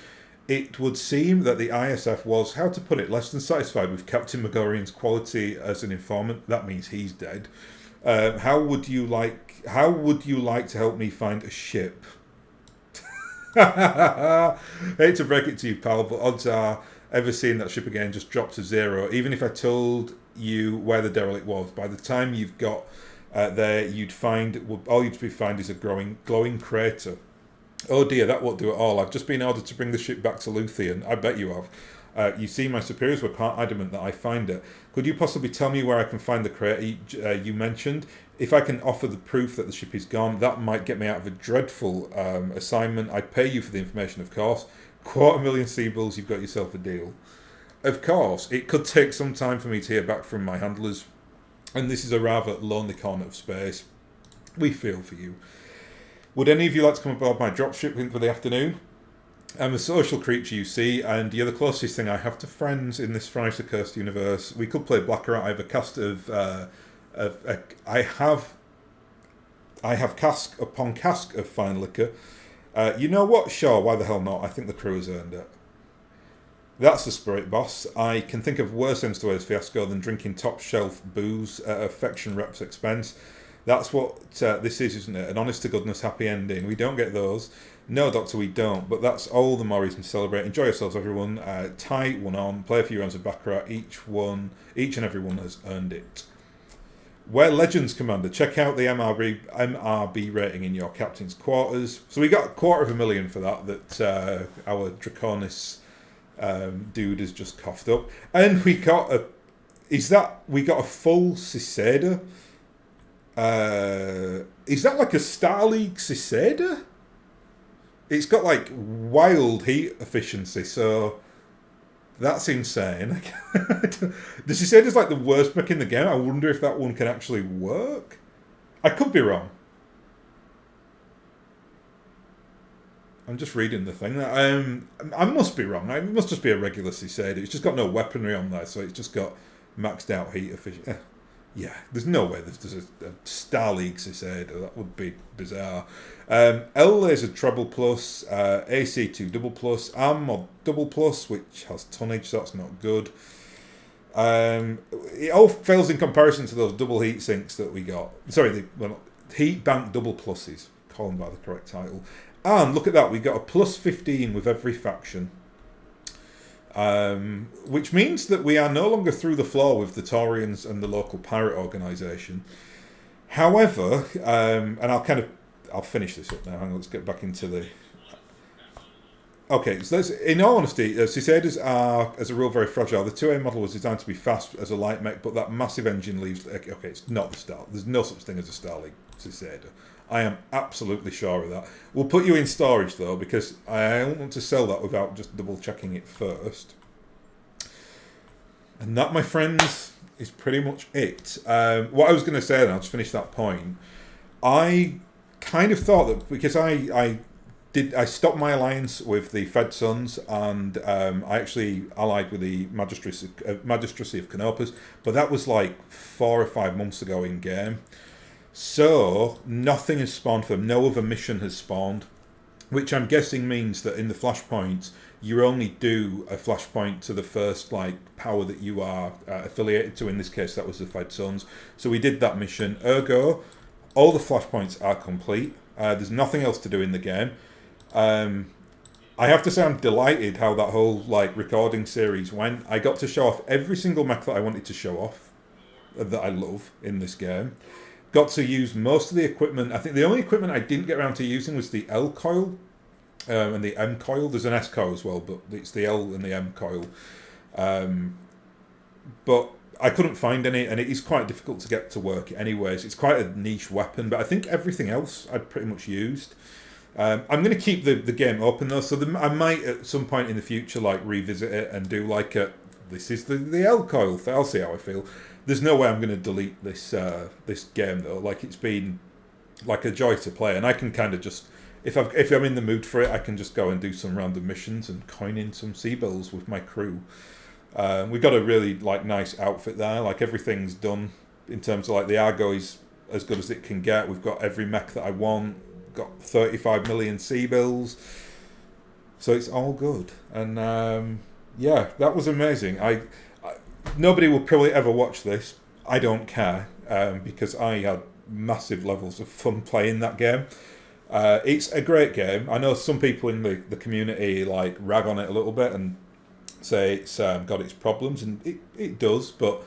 It would seem that the ISF was, how to put it, less than satisfied with Captain Megorian's quality as an informant. That means he's dead. How would you like to help me find a ship? Hate to break it to you, pal, but odds are ever seeing that ship again just dropped to zero. Even if I told you where the derelict was, by the time you've got there, all you'd find is a glowing crater. Oh dear, that won't do at all. I've just been ordered to bring the ship back to Luthien. I bet you have. You see, my superiors were quite adamant that I find it. Could you possibly tell me where I can find the crater you mentioned? If I can offer the proof that the ship is gone, that might get me out of a dreadful assignment. I'd pay you for the information, of course. 250,000 Seabills, you've got yourself a deal. Of course, it could take some time for me to hear back from my handlers, and this is a rather lonely corner of space. We feel for you. Would any of you like to come aboard my dropship for the afternoon? I'm a social creature, you see, and you're the closest thing I have to friends in this thrice accursed universe. We could play Baccarat. I have a cast of... I have cask upon cask of fine liquor. You know what? Sure, why the hell not? I think the crew has earned it. That's the spirit, boss. I can think of worse ends to Wade's fiasco than drinking top-shelf booze at affection rep's expense. That's what this is, isn't it? An honest-to-goodness happy ending. We don't get those. No, Doctor, we don't. But that's all the more reason to celebrate. Enjoy yourselves, everyone. Tie one on. Play a few rounds of Baccarat. Each and every one has earned it. We're legends, Commander. Check out the MRB rating in your captain's quarters. So we got 250,000 for that our Draconis dude has just coughed up. And we got a full Cicada. Is that like a Star League Cicada? It's got like wild heat efficiency, so that's insane. The Cicada's like the worst mech in the game. I wonder if that one can actually work. I could be wrong. I'm just reading the thing. I must be wrong. It must just be a regular Cicada. It's just got no weaponry on there, so it's just got maxed out heat efficiency. Yeah, there's no way there's a Star League Cicada. That would be bizarre. L Laser Treble Plus, AC2 Double Plus, Arm Mod Double Plus, which has tonnage, so that's not good. It all fails in comparison to those double heat sinks that we got. Sorry, heat bank double pluses. Call them by the correct title. And look at that, we got a plus 15 with every faction. Which means that we are no longer through the floor with the Taurians and the local pirate organisation. However, and I'll finish this up now. Hang on, let's get back into the... Okay, so in all honesty, Cicadas are, as a rule, very fragile. The 2A model was designed to be fast as a light mech, but that massive engine leaves... Okay, it's not the Star... There's no such thing as a Star League Cicada. I am absolutely sure of that. We'll put you in storage though, because I don't want to sell that without just double checking it first. And that, my friends, is pretty much it. What I was going to say, then I'll just finish that point. I kind of thought that because I stopped my alliance with the Fed Sons, and I actually allied with the Magistracy of Canopus, but that was like 4 or 5 months ago in game. So nothing has spawned for them. No other mission has spawned, which I'm guessing means that in the Flashpoint you only do a Flashpoint to the first like power that you are affiliated to. In this case, that was the Fed Sons. So we did that mission. Ergo, all the Flashpoints are complete. There's nothing else to do in the game. I have to say I'm delighted how that whole like recording series went. I got to show off every single mech that I wanted to show off, that I love in this game. Got to use most of the equipment. I think the only equipment I didn't get around to using was the L coil and the M coil. There's an S coil as well, but it's the L and the M coil. But I couldn't find any, and it is quite difficult to get to work anyways. It's quite a niche weapon, but I think everything else I'd pretty much used. I'm going to keep the game open though, so I might at some point in the future like revisit it and do like this is the L coil. I'll see how I feel. There's no way I'm going to delete this game though. Like, it's been like a joy to play, and I can kind of just if I'm in the mood for it, I can just go and do some random missions and coin in some C-bills with my crew. We've got a really like nice outfit there. Like, everything's done in terms of like the Argo is as good as it can get. We've got every mech that I want. Got 35 million C-bills, so it's all good. And yeah, that was amazing. Nobody will probably ever watch this. I don't care, because I had massive levels of fun playing that game. It's a great game. I know some people in the community like rag on it a little bit and say it's got its problems, and it does, but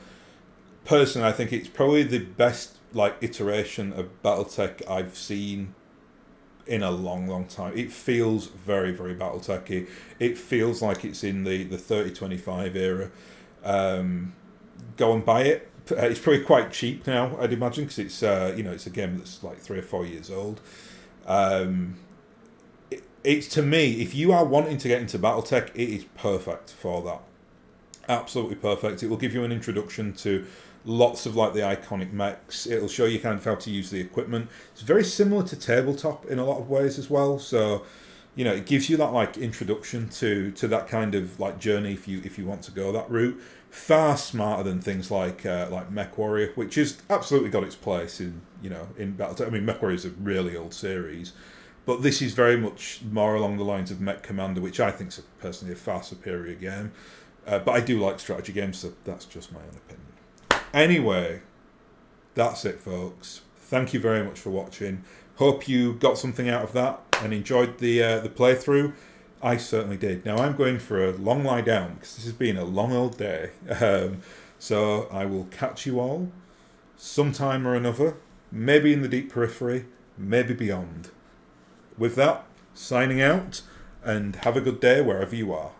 personally I think it's probably the best like iteration of BattleTech I've seen in a long time. It feels very, very BattleTech-y. It feels like it's in the 3025 era. Go and buy it. It's probably quite cheap now, I'd imagine, because it's it's a game that's like 3 or 4 years old. It's, to me, if you are wanting to get into BattleTech, it is perfect for that. Absolutely perfect. It will give you an introduction to lots of like the iconic mechs. It'll show you kind of how to use the equipment. It's very similar to tabletop in a lot of ways as well. So, it gives you that like introduction to that kind of like journey if you want to go that route. Far smarter than things like Mech Warrior, which has absolutely got its place in in BattleTech. I mean, Mech Warrior is a really old series, but this is very much more along the lines of Mech Commander, which I think is personally a far superior game. But I do like strategy games, so that's just my own opinion. Anyway, that's it, folks. Thank you very much for watching. Hope you got something out of that and enjoyed the playthrough. I certainly did. Now I'm going for a long lie down because this has been a long old day. So I will catch you all sometime or another, maybe in the deep periphery, maybe beyond. With that, signing out, and have a good day wherever you are.